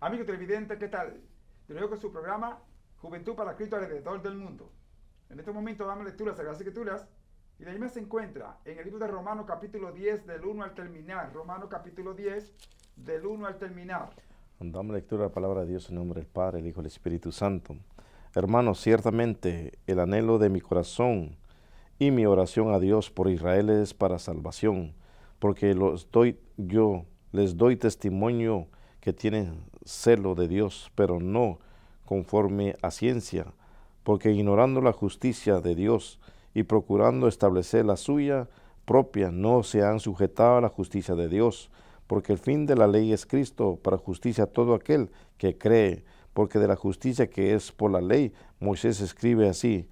Amigo televidente, ¿qué tal? De nuevo con su programa Juventud para Cristo alrededor del mundo. En este momento damos lectura a Sagradas Escrituras y la misma se encuentra en el libro de Romanos capítulo 10 del 1 al terminar. Romanos capítulo 10 del 1 al terminar. Damos lectura a la palabra de Dios en nombre del Padre, el Hijo y el Espíritu Santo. Hermanos, ciertamente el anhelo de mi corazón y mi oración a Dios por Israel es para salvación, porque les doy testimonio que tienen celo de Dios, pero no conforme a ciencia, porque ignorando la justicia de Dios y procurando establecer la suya propia, no se han sujetado a la justicia de Dios, porque el fin de la ley es Cristo, para justicia a todo aquel que cree, porque de la justicia que es por la ley, Moisés escribe así: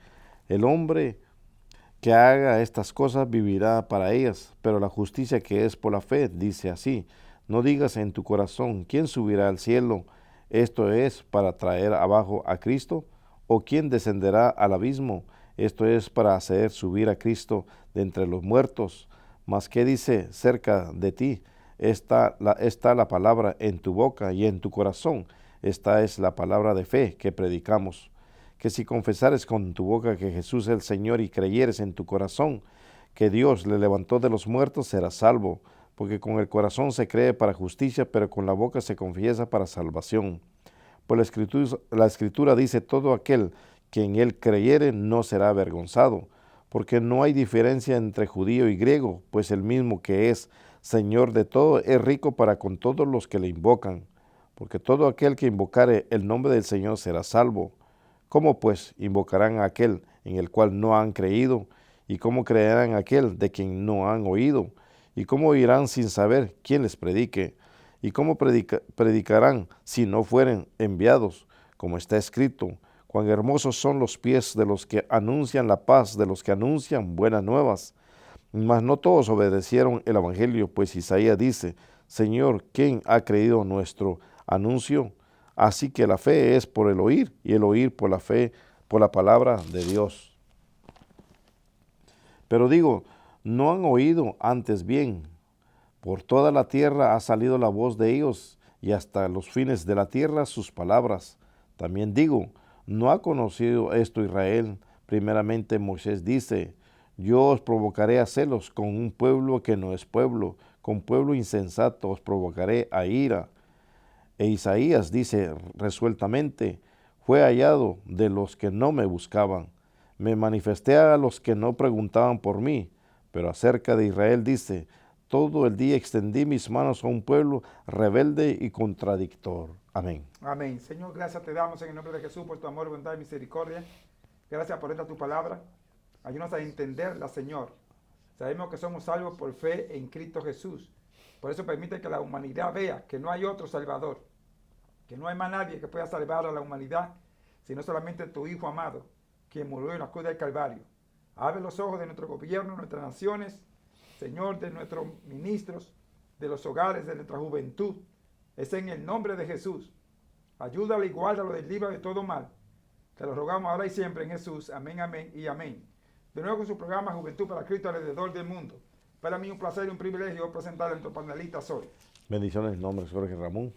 el hombre que haga estas cosas vivirá para ellas, pero la justicia que es por la fe dice así: no digas en tu corazón, ¿quién subirá al cielo? Esto es para traer abajo a Cristo, o ¿quién descenderá al abismo? Esto es para hacer subir a Cristo de entre los muertos. Mas ¿qué dice cerca de ti? Está la palabra en tu boca y en tu corazón. Esta es la palabra de fe que predicamos. Que si confesares con tu boca que Jesús es el Señor y creyeres en tu corazón que Dios le levantó de los muertos, serás salvo, porque con el corazón se cree para justicia, pero con la boca se confiesa para salvación. Pues la Escritura dice: todo aquel que en él creyere no será avergonzado, porque no hay diferencia entre judío y griego, pues el mismo que es Señor de todo es rico para con todos los que le invocan, porque todo aquel que invocare el nombre del Señor será salvo. ¿Cómo pues invocarán a aquel en el cual no han creído? ¿Y cómo creerán aquel de quien no han oído? ¿Y cómo oirán sin saber quién les predique? ¿Y cómo predicarán si no fueren enviados? Como está escrito: cuán hermosos son los pies de los que anuncian la paz, de los que anuncian buenas nuevas. Mas no todos obedecieron el evangelio, pues Isaías dice: Señor, ¿quién ha creído nuestro anuncio? Así que la fe es por el oír, y el oír por la fe, por la palabra de Dios. Pero digo, no han oído, antes bien, por toda la tierra ha salido la voz de ellos, y hasta los fines de la tierra sus palabras. También digo, no ha conocido esto Israel. Primeramente Moisés dice: yo os provocaré a celos con un pueblo que no es pueblo, con pueblo insensato os provocaré a ira. E Isaías dice resueltamente: fue hallado de los que no me buscaban. Me manifesté a los que no preguntaban por mí. Pero acerca de Israel dice: todo el día extendí mis manos a un pueblo rebelde y contradictor. Amén. Amén. Señor, gracias te damos en el nombre de Jesús por tu amor, bondad y misericordia. Gracias por esta tu palabra. Ayúdanos a entenderla, Señor. Sabemos que somos salvos por fe en Cristo Jesús. Por eso permite que la humanidad vea que no hay otro Salvador, que no hay más nadie que pueda salvar a la humanidad, sino solamente tu Hijo amado, quien murió en la cruz del Calvario. Abre los ojos de nuestro gobierno, nuestras naciones, Señor, de nuestros ministros, de los hogares, de nuestra juventud. Es en el nombre de Jesús. Ayúdalo y guárdalo del libro de todo mal. Te lo rogamos ahora y siempre en Jesús. Amén, amén y amén. De nuevo con su programa Juventud para Cristo alrededor del mundo. Para mí un placer y un privilegio presentar a nuestros panelistas hoy. Bendiciones en nombre de Jorge Ramón.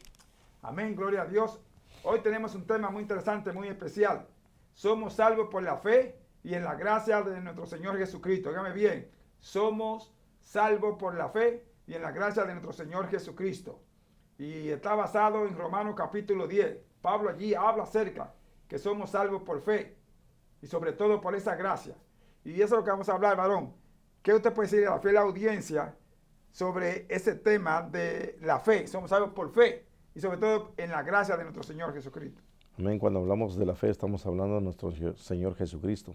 Amén, gloria a Dios. Hoy tenemos un tema muy interesante, muy especial. Somos salvos por la fe y en la gracia de nuestro Señor Jesucristo. Óigame bien, somos salvos por la fe y en la gracia de nuestro Señor Jesucristo. Y está basado en Romanos capítulo 10. Pablo allí habla acerca que somos salvos por fe y sobre todo por esa gracia. Y eso es lo que vamos a hablar, varón. ¿Qué usted puede decir a la fiel audiencia sobre ese tema de la fe? Somos salvos por fe y sobre todo en la gracia de nuestro Señor Jesucristo. Amén. Cuando hablamos de la fe estamos hablando de nuestro Señor Jesucristo.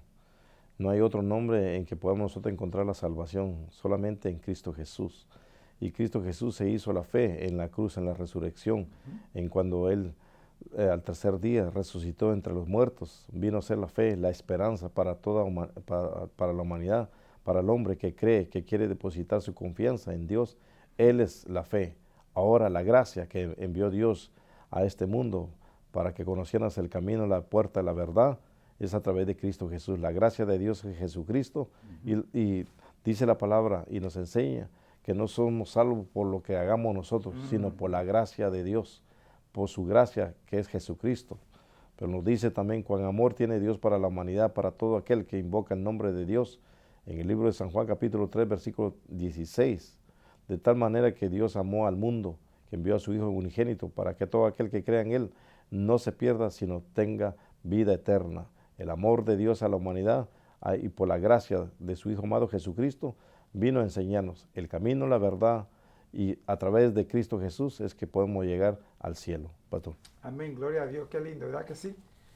No hay otro nombre en que podamos nosotros encontrar la salvación, solamente en Cristo Jesús. Y Cristo Jesús se hizo la fe en la cruz, en la resurrección, en cuando Él al tercer día resucitó entre los muertos. Vino a ser la fe, la esperanza para para la humanidad, para el hombre que cree, que quiere depositar su confianza en Dios. Él es la fe. Ahora la gracia que envió Dios a este mundo para que conocieras el camino, la puerta, la verdad, es a través de Cristo Jesús. La gracia de Dios es Jesucristo. Y dice la palabra y nos enseña que no somos salvos por lo que hagamos nosotros, sino por la gracia de Dios. por su gracia, que es Jesucristo. Pero nos dice también cuán amor tiene Dios para la humanidad, para todo aquel que invoca el nombre de Dios. En el libro de San Juan capítulo 3, versículo 16. De tal manera que Dios amó al mundo, que envió a su Hijo unigénito, para que todo aquel que crea en Él no se pierda, sino tenga vida eterna. El amor de Dios a la humanidad y por la gracia de su Hijo amado Jesucristo, vino a enseñarnos el camino, la verdad, y a través de Cristo Jesús es que podemos llegar al cielo. Pastor. Amén, gloria a Dios, qué lindo, ¿verdad que sí?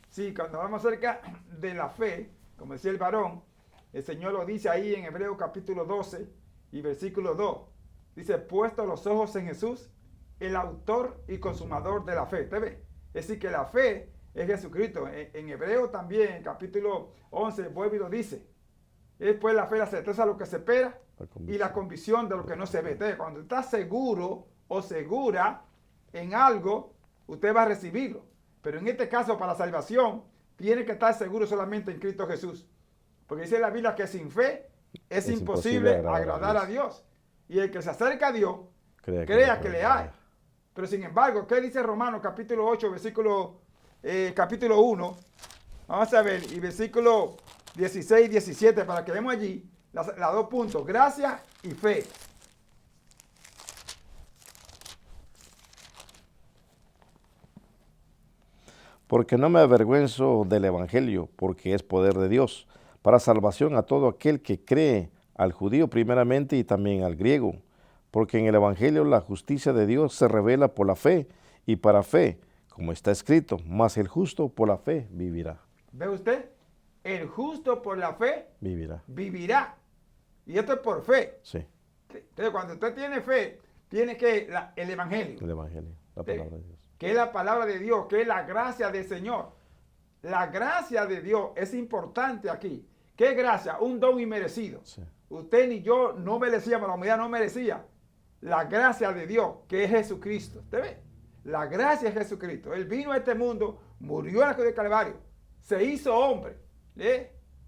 Sí, cuando vamos acerca de la fe, como decía el varón, el Señor lo dice ahí en Hebreos capítulo 12 y versículo 2. Dice, puesto los ojos en Jesús, el autor y consumador de la fe. ¿Te ve? Es decir, que la fe es Jesucristo. En Hebreo también, en capítulo 11, vuelve y lo dice. Es pues la fe, la certeza de lo que se espera y la convicción de lo que no se ve. Entonces, cuando está seguro o segura en algo, usted va a recibirlo. Pero en este caso, para salvación, tiene que estar seguro solamente en Cristo Jesús. Porque dice la Biblia que sin fe es imposible agradar a Dios. Y el que se acerca a Dios, crea que le hay. Pero sin embargo, ¿qué dice Romanos capítulo 8, capítulo 1? Vamos a ver, y versículo 16 y 17, para que veamos allí los dos puntos, gracia y fe. Porque no me avergüenzo del Evangelio, porque es poder de Dios, para salvación a todo aquel que cree, al judío primeramente y también al griego. Porque en el Evangelio la justicia de Dios se revela por la fe, y para fe, como está escrito, mas el justo por la fe vivirá. ¿Ve usted? El justo por la fe vivirá. Y esto es por fe. Sí. Entonces, cuando usted tiene fe, tiene que el Evangelio. El Evangelio, la palabra de Dios. Que es la palabra de Dios, que es la gracia del Señor. La gracia de Dios es importante aquí. ¿Qué gracia? Un don inmerecido. Sí. Usted ni yo no merecíamos, la humanidad no merecía la gracia de Dios, que es Jesucristo. ¿Usted ve? La gracia es Jesucristo. Él vino a este mundo, murió en la cruz del Calvario, se hizo hombre.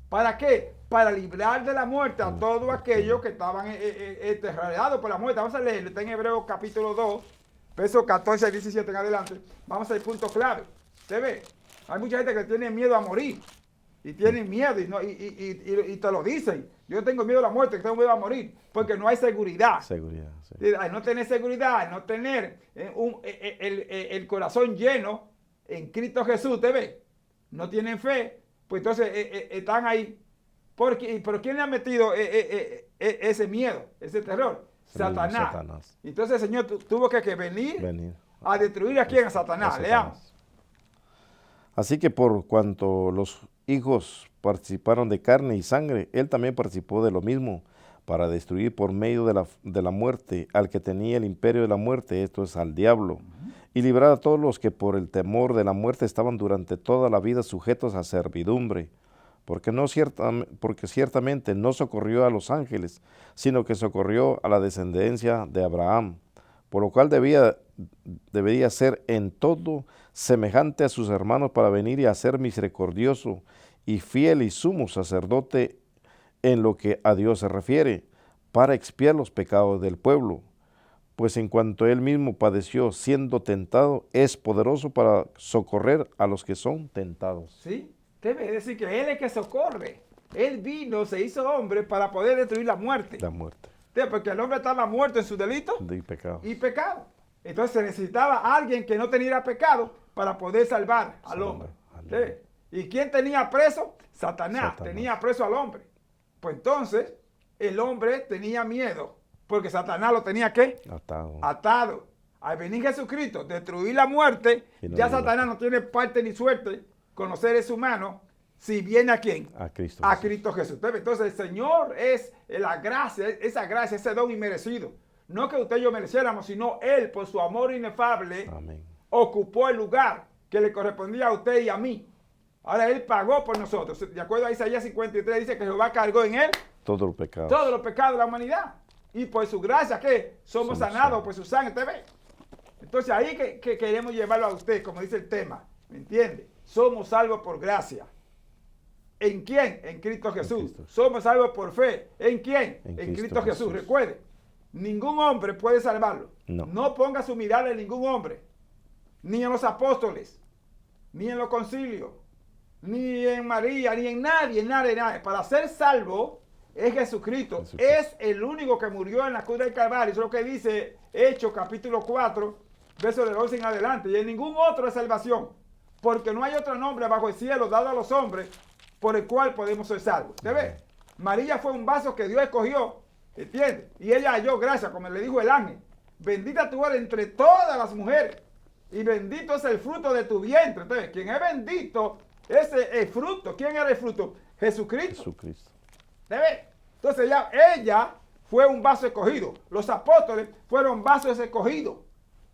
¿Para qué? Para librar de la muerte a todos aquellos que estaban aterrorizados por la muerte. Vamos a leerlo, está en Hebreos capítulo 2, versos 14 y 17 en adelante. Vamos al punto clave. ¿Usted ve? Hay mucha gente que tiene miedo a morir. Y tienen miedo y te lo dicen. Yo tengo miedo a la muerte, que tengo miedo a morir. Porque no hay seguridad. Seguridad, sí. Al no tener seguridad, al no tener el corazón lleno en Cristo Jesús, ¿usted ve? No tienen fe. Pues entonces están ahí. ¿Pero quién le ha metido ese miedo, ese terror? Satanás. Entonces el Señor tuvo que venir a destruir a quién, a Satanás. Leamos. Así que por cuanto los hijos participaron de carne y sangre, él también participó de lo mismo, para destruir por medio de la muerte al que tenía el imperio de la muerte, esto es, al diablo, y librar a todos los que por el temor de la muerte estaban durante toda la vida sujetos a servidumbre, porque ciertamente no socorrió a los ángeles, sino que socorrió a la descendencia de Abraham, por lo cual debería ser en todo semejante a sus hermanos para venir y a ser misericordioso y fiel y sumo sacerdote en lo que a Dios se refiere, para expiar los pecados del pueblo. Pues en cuanto él mismo padeció siendo tentado, es poderoso para socorrer a los que son tentados. Sí, debe decir que él es que socorre. Él vino, se hizo hombre para poder destruir la muerte. La muerte. Porque el hombre estaba muerto en su delito y pecado. Entonces se necesitaba alguien que no tenía pecado para poder salvar al hombre. ¿Y quién tenía preso? Satanás tenía preso al hombre. Pues entonces el hombre tenía miedo, porque Satanás lo tenía ¿qué? Atado. Al venir Jesucristo, destruir la muerte, ya Satanás no tiene parte ni suerte con los seres humanos. Si viene a quién? A Cristo. A Cristo Jesús. Entonces el Señor es la gracia, ese don inmerecido. No que usted y yo mereciéramos, sino Él, por su amor inefable, ocupó el lugar que le correspondía a usted y a mí. Ahora Él pagó por nosotros. De acuerdo a Isaías 53, dice que Jehová cargó en Él todos los pecados. Todos los pecados de la humanidad. Y por su gracia, ¿qué? Somos sanados por su sangre. ¿Te ve? Entonces ahí que queremos llevarlo a usted, como dice el tema. ¿Me entiende? Somos salvos por gracia. ¿En quién? En Cristo Jesús. Somos salvos por fe. ¿En quién? En Cristo Jesús. Recuerde, ningún hombre puede salvarlo. No ponga su mirada en ningún hombre. ni en los apóstoles, ni en los concilios, ni en María, ni en nadie, nadie. Para ser salvo es Jesucristo. Es el único que murió en la cruz del Calvario. Eso es lo que dice Hechos capítulo 4, verso del 11 en adelante. Y en ningún otro es salvación, porque no hay otro nombre bajo el cielo dado a los hombres por el cual podemos ser salvos. ¿Usted ve? María fue un vaso que Dios escogió, ¿entiende? Y ella halló gracia, como le dijo el ángel. Bendita tú eres entre todas las mujeres, y bendito es el fruto de tu vientre. Entonces, quien es bendito, ese es el fruto. ¿Quién era el fruto? Jesucristo. Jesucristo. ¿Usted ve? Entonces ella fue un vaso escogido. Los apóstoles fueron vasos escogidos.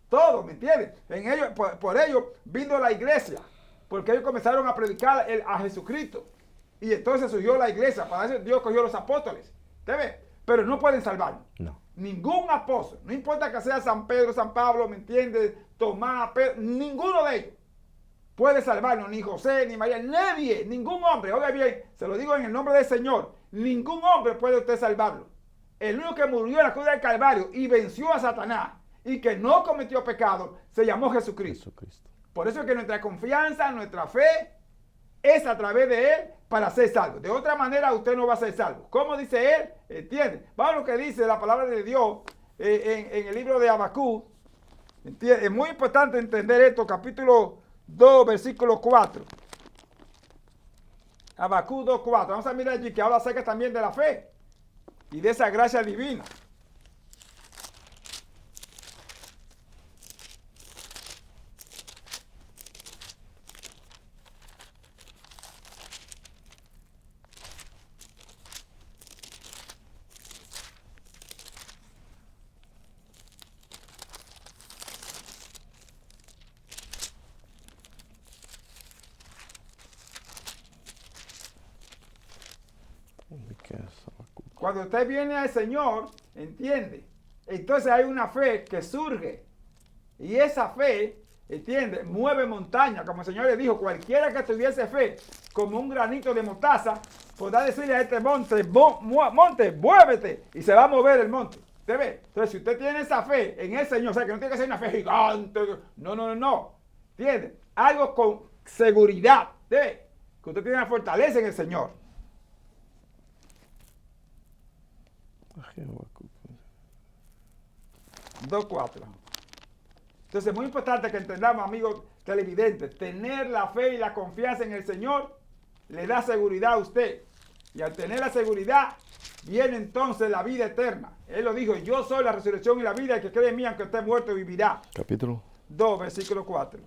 Todo, ¿me entiendes? En ellos, por ello vino la iglesia, porque ellos comenzaron a predicar a Jesucristo. Y entonces surgió la iglesia. Para eso Dios cogió a los apóstoles. ¿Usted ve? Pero no pueden salvarnos. No. Ningún apóstol, no importa que sea San Pedro, San Pablo, ¿me entiendes? Tomás, Pedro, ninguno de ellos puede salvarnos, ni José, ni María, nadie, ningún hombre. Oiga bien, se lo digo en el nombre del Señor, ningún hombre puede usted salvarlo. El único que murió en la cruz del Calvario y venció a Satanás y que no cometió pecado, se llamó Jesucristo. Por eso es que nuestra confianza, nuestra fe es a través de Él para ser salvo. De otra manera usted no va a ser salvo. ¿Cómo dice Él? ¿Entiende? Vamos a lo que dice la palabra de Dios en el libro de Habacuc. ¿Entiende? Es muy importante entender esto, capítulo 2, versículo 4. Habacuc 2, 4. Vamos a mirar allí que habla acerca también de la fe y de esa gracia divina. Cuando usted viene al Señor, entiende, entonces hay una fe que surge. Y esa fe, entiende, mueve montaña. Como el Señor le dijo, cualquiera que tuviese fe, como un granito de mostaza, podrá decirle a este monte, monte, muévete, y se va a mover el monte. ¿Usted ve? Entonces, si usted tiene esa fe en el Señor, o sea, que no tiene que ser una fe gigante, no. ¿Entiende? Algo con seguridad. ¿Usted ve? Que usted tiene una fortaleza en el Señor. 2:4. Entonces es muy importante que entendamos, amigos televidentes, tener la fe y la confianza en el Señor le da seguridad a usted. Y al tener la seguridad, viene entonces la vida eterna. Él lo dijo, yo soy la resurrección y la vida, el que cree en mí, aunque esté muerto, vivirá. Capítulo 2, versículo 4.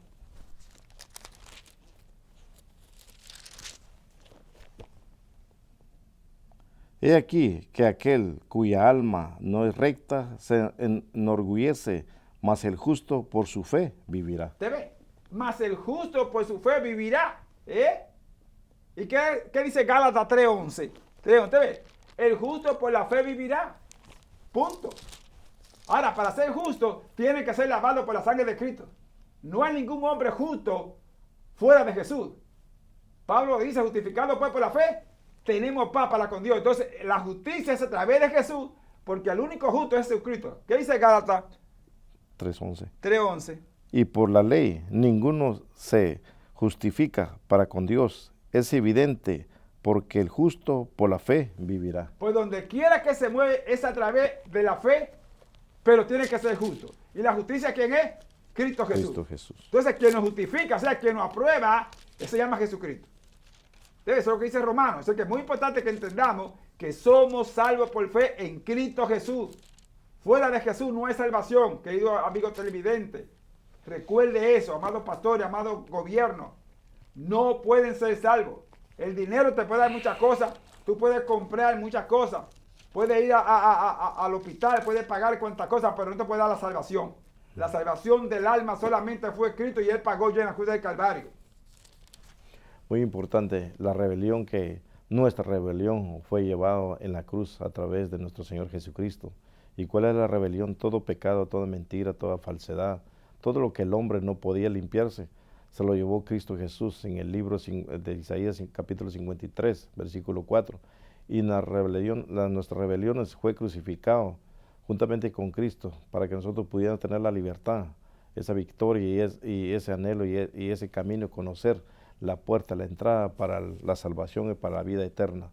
He aquí que aquel cuya alma no es recta se enorgullece, mas el justo por su fe vivirá. ¿Te ve? Mas el justo por su fe vivirá. ¿Y qué dice Gálatas 3:11? ¿Te ve? El justo por la fe vivirá. Punto. Ahora, para ser justo, tiene que ser lavado por la sangre de Cristo. No hay ningún hombre justo fuera de Jesús. Pablo dice, justificado pues por la fe, tenemos paz para con Dios. Entonces, la justicia es a través de Jesús, porque el único justo es Jesucristo. ¿Qué dice Gálatas 3:11? 3:11. Y por la ley ninguno se justifica para con Dios. Es evidente, porque el justo por la fe vivirá. Pues donde quiera que se mueve es a través de la fe, pero tiene que ser justo. ¿Y la justicia quién es? Cristo Jesús. Cristo Jesús. Entonces, quien nos justifica, o sea, quien nos aprueba, se llama Jesucristo. Eso es lo que dice Romanos. Así que es muy importante que entendamos que somos salvos por fe en Cristo Jesús. Fuera de Jesús no hay salvación, querido amigo televidente. Recuerde eso, amados pastores, amados gobiernos. No pueden ser salvos. El dinero te puede dar muchas cosas. Tú puedes comprar muchas cosas. Puedes ir al hospital, puedes pagar cuantas cosas, pero no te puede dar la salvación. La salvación del alma solamente fue Cristo y Él pagó ya en la cruz del Calvario. Muy importante, nuestra rebelión fue llevada en la cruz a través de nuestro Señor Jesucristo. ¿Y cuál es la rebelión? Todo pecado, toda mentira, toda falsedad, todo lo que el hombre no podía limpiarse, se lo llevó Cristo Jesús en el libro de Isaías, en capítulo 53, versículo 4. Y nuestras rebeliones fue crucificado juntamente con Cristo para que nosotros pudiéramos tener la libertad esa victoria y ese anhelo y ese camino, conocer la puerta, la entrada para la salvación y para la vida eterna.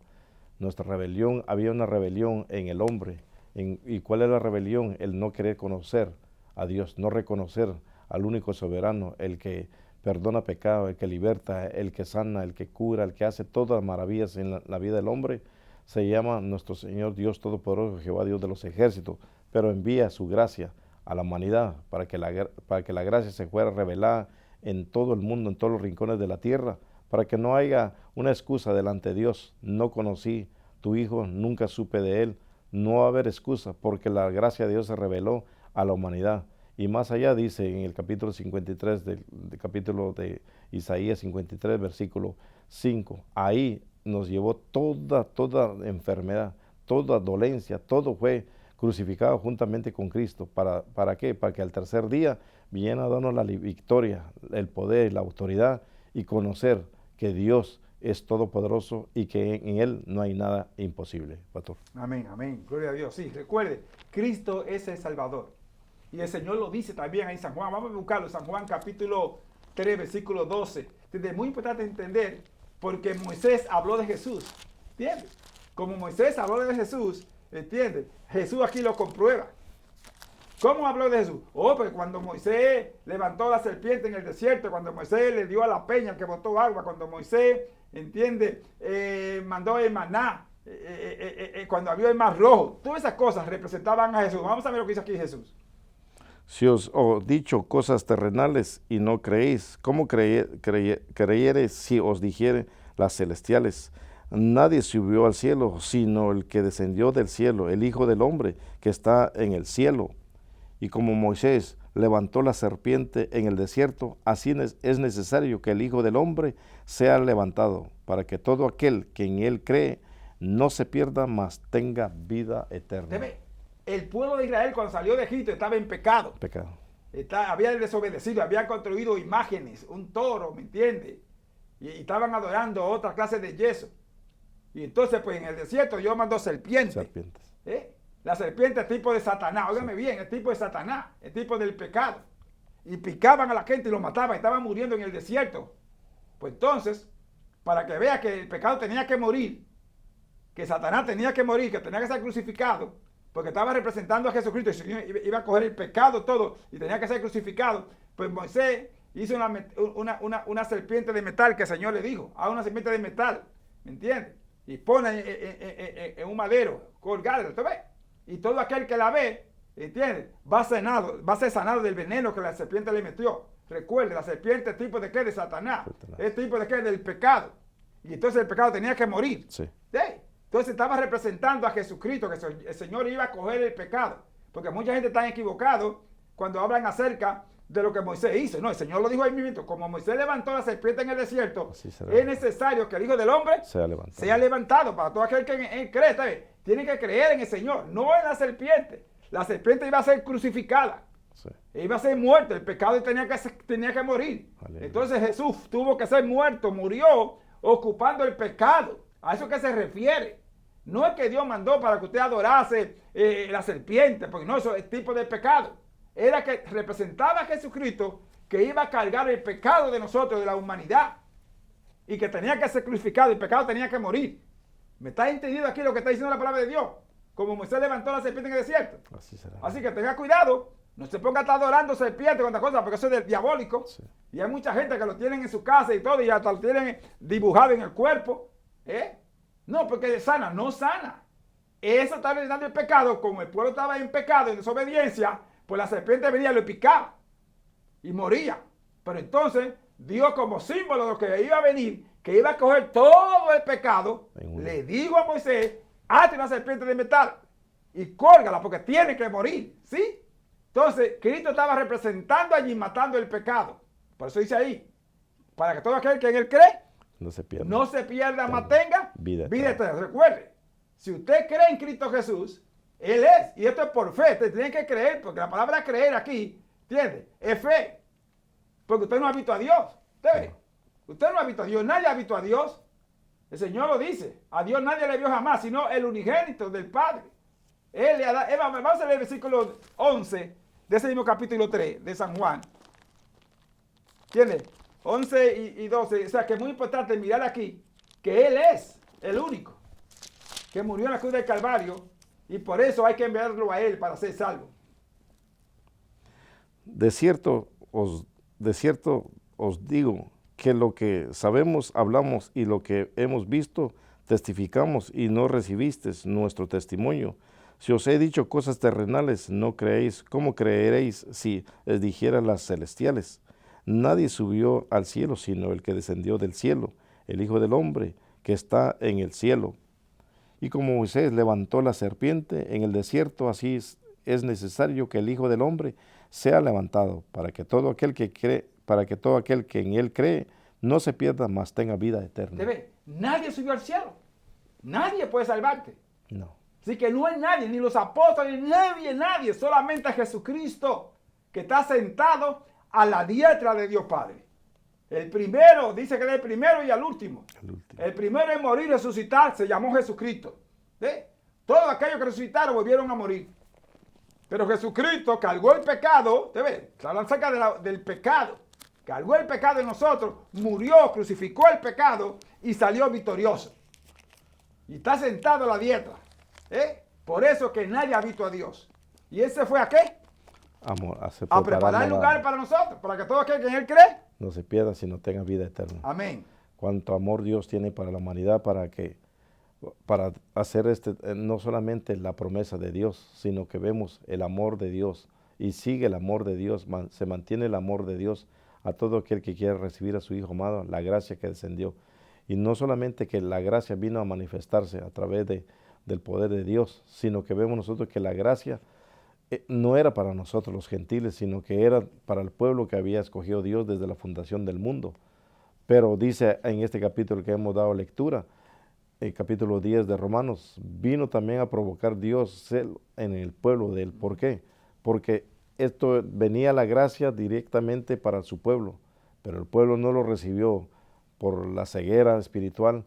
Nuestra rebelión, había una rebelión en el hombre. ¿Y cuál es la rebelión? El no querer conocer a Dios, no reconocer al único soberano, el que perdona pecado, el que liberta, el que sana, el que cura, el que hace todas las maravillas en la vida del hombre. Se llama nuestro Señor Dios Todopoderoso, Jehová Dios de los ejércitos, pero envía su gracia a la humanidad para que la gracia se fuera revelada en todo el mundo, en todos los rincones de la tierra, para que no haya una excusa delante de Dios. No conocí tu Hijo, nunca supe de Él. No va a haber excusa, porque la gracia de Dios se reveló a la humanidad. Y más allá dice en el capítulo 53 del capítulo de Isaías 53, versículo 5, ahí nos llevó toda enfermedad, toda dolencia, todo fue crucificado juntamente con Cristo. ¿Para qué? Para que al tercer día viniera a darnos la victoria, el poder, la autoridad y conocer que Dios es todopoderoso y que en Él no hay nada imposible, pastor. Amén, amén. Gloria a Dios. Sí, recuerde, Cristo es el Salvador. Y el Señor lo dice también ahí en San Juan. Vamos a buscarlo, San Juan capítulo 3, versículo 12. Es muy importante entender, porque Moisés habló de Jesús. ¿Entiendes? Como Moisés habló de Jesús, ¿entiendes? Jesús aquí lo comprueba. ¿Cómo habló de Jesús? Pues cuando Moisés levantó la serpiente en el desierto, cuando Moisés le dio a la peña que botó agua, cuando Moisés, ¿entiende? Mandó el maná, cuando abrió el mar rojo. Todas esas cosas representaban a Jesús. Vamos a ver lo que dice aquí Jesús. Si os he dicho cosas terrenales y no creéis, ¿cómo creyereis si os dijere las celestiales? Nadie subió al cielo, sino el que descendió del cielo, el Hijo del Hombre que está en el cielo. Y como Moisés levantó la serpiente en el desierto, así es necesario que el Hijo del Hombre sea levantado, para que todo aquel que en él cree no se pierda, mas tenga vida eterna. El pueblo de Israel cuando salió de Egipto estaba en pecado. Había desobedecido, había construido imágenes, un toro, ¿me entiendes? Y estaban adorando otra clase de yeso. Y entonces, pues en el desierto Dios mandó serpientes. La serpiente es tipo de Satanás, óigame bien, es tipo de Satanás, es tipo del pecado. Y picaban a la gente y lo mataban, estaban muriendo en el desierto. Pues entonces, para que vea que el pecado tenía que morir, que Satanás tenía que morir, que tenía que ser crucificado, porque estaba representando a Jesucristo y el Señor iba a coger el pecado todo y tenía que ser crucificado, pues Moisés hizo una serpiente de metal que el Señor le dijo, haga una serpiente de metal, ¿me entiendes? Y pone en un madero, colgada, ¿usted ve? Y todo aquel que la ve, ¿entiendes? Va a ser sanado del veneno que la serpiente le metió. Recuerde, la serpiente es tipo de qué, de Satanás, es tipo de qué, del pecado. Y entonces el pecado tenía que morir. Sí. ¿Sí? Entonces estaba representando a Jesucristo, que el Señor iba a coger el pecado. Porque mucha gente está equivocada cuando hablan acerca de lo que Moisés hizo. No, el Señor lo dijo ahí mismo. Como Moisés levantó la serpiente en el desierto, es necesario que el Hijo del Hombre sea levantado. Para todo aquel que cree, ¿está bien? Tiene que creer en el Señor, no en la serpiente. La serpiente iba a ser crucificada. Sí. Iba a ser muerta. El pecado tenía que morir. Aleluya. Entonces Jesús tuvo que ser muerto, murió ocupando el pecado. A eso que se refiere. No es que Dios mandó para que usted adorase la serpiente, porque no, eso es tipo de pecado. Era que representaba a Jesucristo que iba a cargar el pecado de nosotros, de la humanidad, y que tenía que ser crucificado, el pecado tenía que morir. ¿Me está entendiendo aquí lo que está diciendo la palabra de Dios? Como Moisés levantó la serpiente en el desierto. Así que tenga cuidado, no se ponga a estar adorando serpientes con otras cosas, porque eso es diabólico. Sí. Y hay mucha gente que lo tienen en su casa y todo, y hasta lo tienen dibujado en el cuerpo. No, porque sana, no sana. Eso está realizando el pecado. Como el pueblo estaba en pecado, en desobediencia, pues la serpiente venía y lo picaba y moría. Pero entonces Dios, como símbolo de lo que iba a venir, que iba a coger todo el pecado, le dijo a Moisés, hazte una serpiente de metal y cólgala porque tiene que morir, ¿sí? Entonces Cristo estaba representando allí, matando el pecado. Por eso dice ahí, para que todo aquel que en él cree no se pierda, mas tenga vida eterna. Recuerde, si usted cree en Cristo Jesús, Él es, y esto es por fe, usted tiene que creer, porque la palabra creer aquí, ¿entiende? Es fe, porque usted no ha visto a Dios. Usted no ha visto a Dios, nadie ha visto a Dios. El Señor lo dice, a Dios nadie le vio jamás, sino el unigénito del Padre. Él le ha dado, vamos a leer el versículo 11 de ese mismo capítulo 3 de San Juan. ¿Entiendes? 11 y 12. O sea, que es muy importante mirar aquí que Él es el único que murió en la cruz del Calvario y por eso hay que enviarlo a Él para ser salvo. De cierto os digo que lo que sabemos hablamos y lo que hemos visto testificamos y no recibisteis nuestro testimonio. Si os he dicho cosas terrenales, no creéis. ¿Cómo creeréis si les dijera las celestiales? Nadie subió al cielo, sino el que descendió del cielo, el Hijo del Hombre, que está en el cielo. Y como Moisés levantó la serpiente en el desierto, así es necesario que el Hijo del Hombre sea levantado, para que todo aquel que en él cree no se pierda, mas tenga vida eterna. ¿Debe? Nadie subió al cielo. Nadie puede salvarte. No. Así que no hay nadie, ni los apóstoles, nadie, solamente Jesucristo, que está sentado a la diestra de Dios Padre. El primero, dice que es el primero y el último. El primero en morir y resucitar se llamó Jesucristo. ¿Sí? Todos aquellos que resucitaron volvieron a morir. Pero Jesucristo cargó el pecado, ¿te ves? Hablan acerca del pecado. Cargó el pecado en nosotros, murió, crucificó el pecado y salió victorioso. Y está sentado a la diestra. Por eso que nadie ha visto a Dios. ¿Y ese fue a qué? A preparar el lugar para nosotros, para que todo aquel que en Él cree no se pierda, sino tenga vida eterna. Amén. Cuánto amor Dios tiene para la humanidad, para hacer no solamente la promesa de Dios, sino que vemos el amor de Dios y sigue el amor de Dios, se mantiene el amor de Dios a todo aquel que quiera recibir a su Hijo amado, la gracia que descendió. Y no solamente que la gracia vino a manifestarse a través del poder de Dios, sino que vemos nosotros que la gracia no era para nosotros los gentiles, sino que era para el pueblo que había escogido Dios desde la fundación del mundo. Pero dice en este capítulo que hemos dado lectura, el capítulo 10 de Romanos, vino también a provocar Dios celo en el pueblo de él. ¿Por qué? Porque esto venía la gracia directamente para su pueblo, pero el pueblo no lo recibió por la ceguera espiritual.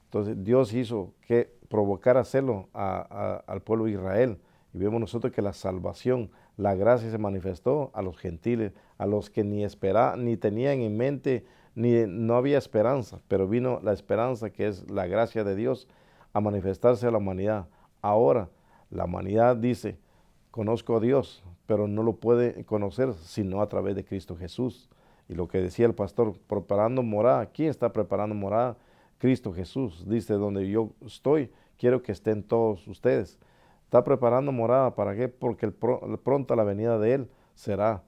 Entonces Dios hizo que provocara celo al pueblo de Israel. Y vemos nosotros que la salvación, la gracia se manifestó a los gentiles, a los que ni tenían en mente, no había esperanza, pero vino la esperanza que es la gracia de Dios a manifestarse a la humanidad. Ahora la humanidad dice, conozco a Dios, pero no lo puede conocer sino a través de Cristo Jesús. Y lo que decía el pastor, preparando morada, ¿quién está preparando morada? Cristo Jesús. Dice, donde yo estoy, quiero que estén todos ustedes. Está preparando morada, ¿para qué? Porque pronto la venida de Él será.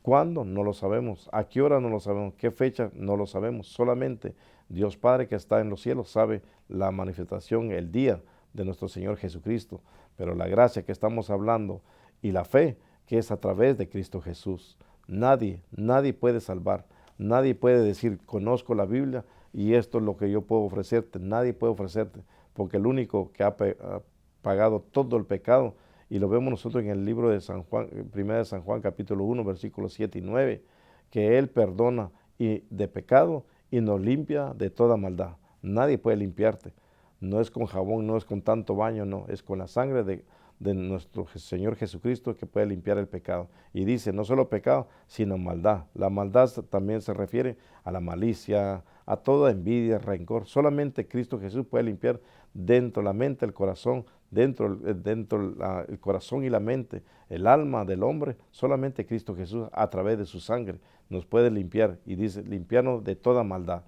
¿Cuándo? No lo sabemos. ¿A qué hora? No lo sabemos. ¿Qué fecha? No lo sabemos. Solamente Dios Padre que está en los cielos sabe la manifestación, el día de nuestro Señor Jesucristo. Pero la gracia que estamos hablando y la fe que es a través de Cristo Jesús. Nadie puede salvar. Nadie puede decir, conozco la Biblia y esto es lo que yo puedo ofrecerte. Nadie puede ofrecerte, porque el único que ha pagado todo el pecado, y lo vemos nosotros en el libro de San Juan, 1 de San Juan, capítulo 1, versículos 7 y 9, que Él perdona de pecado y nos limpia de toda maldad. Nadie puede limpiarte. No es con jabón, no es con tanto baño, no, es con la sangre de nuestro Señor Jesucristo que puede limpiar el pecado. Y dice, no solo pecado, sino maldad. La maldad también se refiere a la malicia, a toda envidia, rencor. Solamente Cristo Jesús puede limpiar dentro la mente, el corazón, dentro el corazón y la mente, el alma del hombre. Solamente Cristo Jesús, a través de su sangre, nos puede limpiar. Y dice, limpiarnos de toda maldad.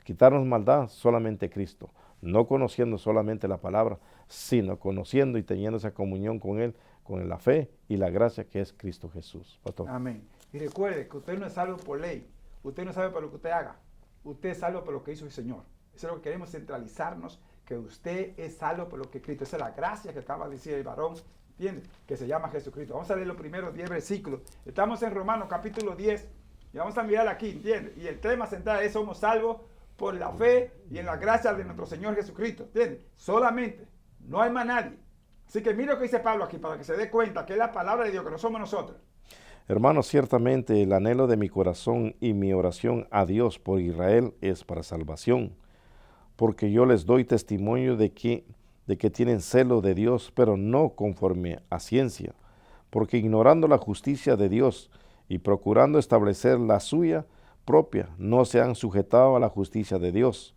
Quitarnos maldad, solamente Cristo. No conociendo solamente la palabra, sino conociendo y teniendo esa comunión con Él, con la fe y la gracia que es Cristo Jesús. Pastor. Amén. Y recuerde que usted no es salvo por ley, usted no es salvo por lo que usted haga, usted es salvo por lo que hizo el Señor. Eso es lo que queremos centralizarnos, que usted es salvo por lo que Cristo. Esa es la gracia que acaba de decir el varón, ¿entiende? Que se llama Jesucristo. Vamos a leer los primeros 10 versículos. Estamos en Romanos capítulo 10 y vamos a mirar aquí, ¿entiende? Y el tema central es somos salvos por la fe y en la gracia de nuestro Señor Jesucristo, ¿entiendes? Solamente, no hay más nadie. Así que mire lo que dice Pablo aquí para que se dé cuenta que es la palabra de Dios, que no somos nosotros. Hermanos, ciertamente el anhelo de mi corazón y mi oración a Dios por Israel es para salvación, porque yo les doy testimonio de que tienen celo de Dios, pero no conforme a ciencia, porque ignorando la justicia de Dios y procurando establecer la suya propia, no se han sujetado a la justicia de Dios,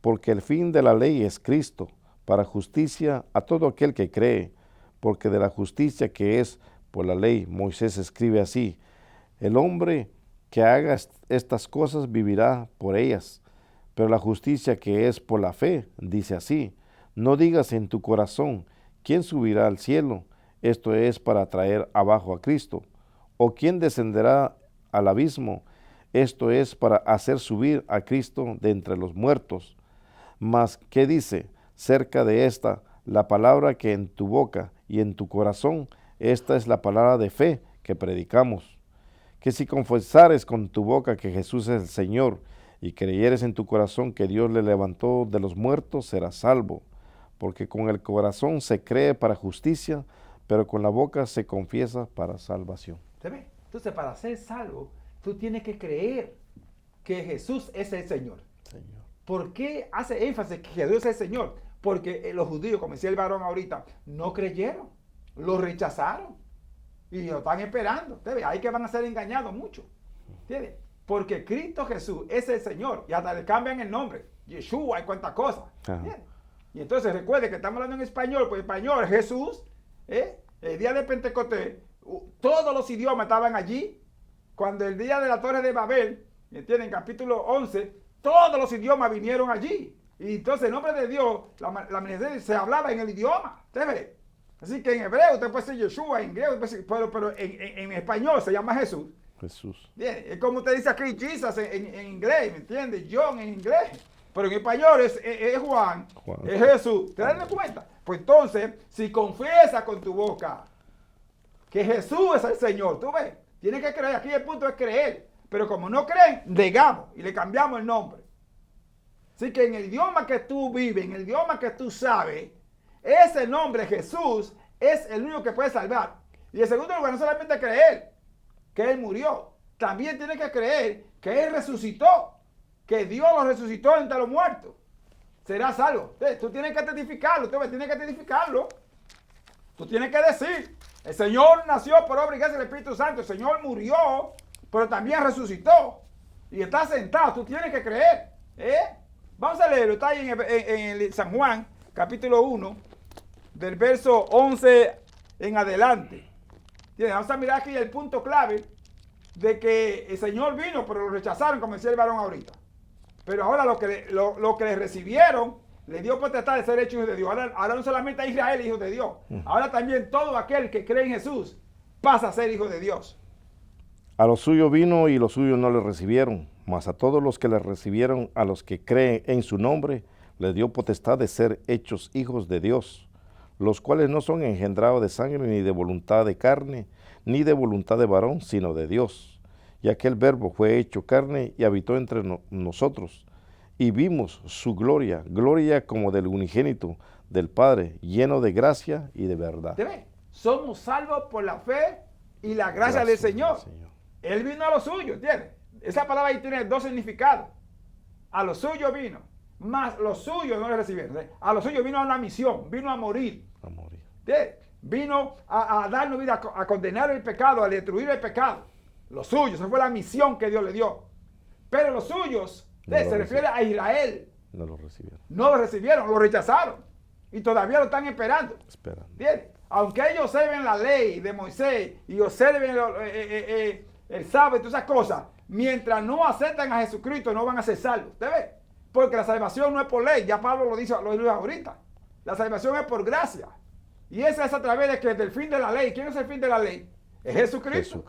porque el fin de la ley es Cristo, para justicia a todo aquel que cree, porque de la justicia que es por la ley, Moisés escribe así: el hombre que haga estas cosas vivirá por ellas. Pero la justicia que es por la fe dice así: no digas en tu corazón, ¿quién subirá al cielo? Esto es para traer abajo a Cristo. ¿O quién descenderá al abismo? Esto es para hacer subir a Cristo de entre los muertos. Mas, ¿qué dice? Cerca de esta, la palabra que en tu boca y en tu corazón, esta es la palabra de fe que predicamos. Que si confesares con tu boca que Jesús es el Señor y creyeres en tu corazón que Dios le levantó de los muertos, serás salvo. Porque con el corazón se cree para justicia, pero con la boca se confiesa para salvación. ¿Se ve? Entonces, para ser salvo, tú tienes que creer que Jesús es el Señor. Señor. ¿Por qué hace énfasis que Jesús es el Señor? Porque los judíos, como decía el varón ahorita, no creyeron, lo rechazaron y lo están esperando. ¿Entiendes? Ahí que van a ser engañados mucho. ¿Entiendes? Porque Cristo Jesús es el Señor y hasta le cambian el nombre. Yeshua, hay cuantas cosas. Y entonces recuerde que estamos hablando en español, pues español, Jesús, el día de Pentecostés, todos los idiomas estaban allí. Cuando el día de la Torre de Babel, ¿entienden? Capítulo 11, todos los idiomas vinieron allí. Y entonces el nombre de Dios, la ministeria se hablaba en el idioma. ¿Usted ve? Así que en hebreo usted puede decir Yeshua, en griego, pero en español se llama Jesús. Jesús. Bien, es como usted dice aquí Jesus en inglés, ¿me entiende? John en inglés. Pero en español es Juan, es Jesús. ¿Te das cuenta? Pues entonces, si confiesas con tu boca que Jesús es el Señor, tú ves, tienes que creer. Aquí el punto es creer. Pero como no creen, negamos y le cambiamos el nombre. Así que en el idioma que tú vives, en el idioma que tú sabes, ese nombre Jesús es el único que puede salvar. Y en segundo lugar, no solamente creer que Él murió, también tienes que creer que Él resucitó, que Dios lo resucitó entre los muertos. Será salvo. Tú tienes que testificarlo, tú tienes que testificarlo. Tú tienes que decir, el Señor nació por obra y gracia del Espíritu Santo, el Señor murió, pero también resucitó. Y está sentado, tú tienes que creer. Vamos a leerlo, está ahí en San Juan, capítulo 1, del verso 11 en adelante. Vamos a mirar aquí el punto clave de que el Señor vino, pero lo rechazaron, como decía el varón ahorita. Pero ahora lo que le recibieron, le dio potestad de ser hechos hijos de Dios. Ahora no solamente a Israel hijos de Dios, ahora también todo aquel que cree en Jesús pasa a ser hijo de Dios. A los suyos vino y los suyos no le recibieron, mas a todos los que le recibieron, a los que creen en su nombre, les dio potestad de ser hechos hijos de Dios, los cuales no son engendrados de sangre, ni de voluntad de carne, ni de voluntad de varón, sino de Dios. Y aquel verbo fue hecho carne y habitó entre nosotros, y vimos su gloria, gloria como del unigénito del Padre, lleno de gracia y de verdad. ¿Te ves? Somos salvos por la fe y la gracia del Señor. Él vino a lo suyo, ¿entiendes? Esa palabra ahí tiene dos significados. A lo suyo vino, más los suyos no le recibieron. A lo suyo vino a una misión, vino a morir. A morir. Vino a darnos vida, a condenar el pecado, a destruir el pecado. Los suyos, esa fue la misión que Dios le dio. Pero los suyos, se refiere a Israel. No lo recibieron. No lo recibieron, lo rechazaron. Y todavía lo están esperando. ¿Entiendes? Aunque ellos observen la ley de Moisés y observen el sábado y todas esas cosas, mientras no aceptan a Jesucristo no van a ser salvos. ¿Usted ve? Porque la salvación no es por ley. Ya Pablo lo dice ahorita. La salvación es por gracia. Y esa es a través de que del fin de la ley. ¿Quién es el fin de la ley? Es Jesucristo.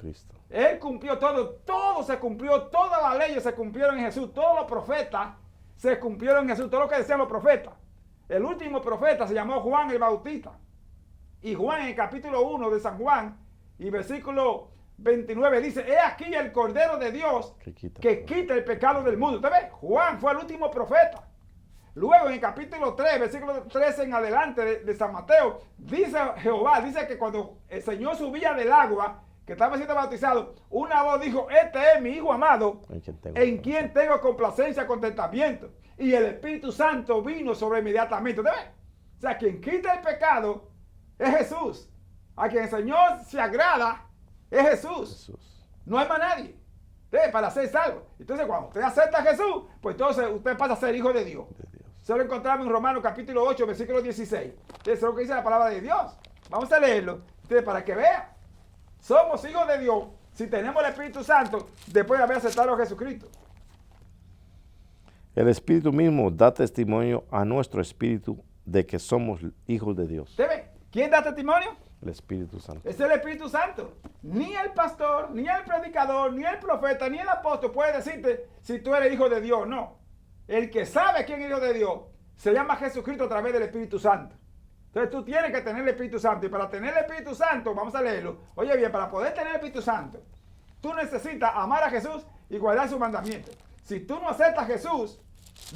Él cumplió todo se cumplió, todas las leyes se cumplieron en Jesús, todos los profetas se cumplieron en Jesús, todo lo que decían los profetas. El último profeta se llamó Juan el Bautista. Y Juan en el capítulo 1 de San Juan y versículo 29 dice, he aquí el Cordero de Dios que quita el pecado del mundo. ¿Usted ve? Juan fue el último profeta. Luego en el capítulo 3, versículo 13 en adelante de San Mateo, dice Jehová, dice que cuando el Señor subía del agua, que estaba siendo bautizado, una voz dijo, este es mi Hijo amado, en quien tengo complacencia, contentamiento. Y el Espíritu Santo vino sobre inmediatamente. ¿Usted ve? O sea, quien quita el pecado es Jesús. a quien el Señor se agrada es Jesús. Jesús. No hay más nadie para ser salvo. Entonces, cuando usted acepta a Jesús, pues entonces usted pasa a ser hijo de Dios. Se lo encontramos en Romanos capítulo 8, versículo 16. Eso es lo que dice la palabra de Dios. Vamos a leerlo para que vea. Somos hijos de Dios si tenemos el Espíritu Santo después de haber aceptado a Jesucristo. El Espíritu mismo da testimonio a nuestro espíritu de que somos hijos de Dios. ¿Usted ve? ¿Quién da testimonio? El Espíritu Santo. Es el Espíritu Santo. Ni el pastor, ni el predicador, ni el profeta, ni el apóstol puede decirte si tú eres hijo de Dios. No. El que sabe quién es hijo de Dios se llama Jesucristo a través del Espíritu Santo. Entonces tú tienes que tener el Espíritu Santo. Y para tener el Espíritu Santo, vamos a leerlo. Oye bien, para poder tener el Espíritu Santo, tú necesitas amar a Jesús y guardar sus mandamientos. Si tú no aceptas a Jesús,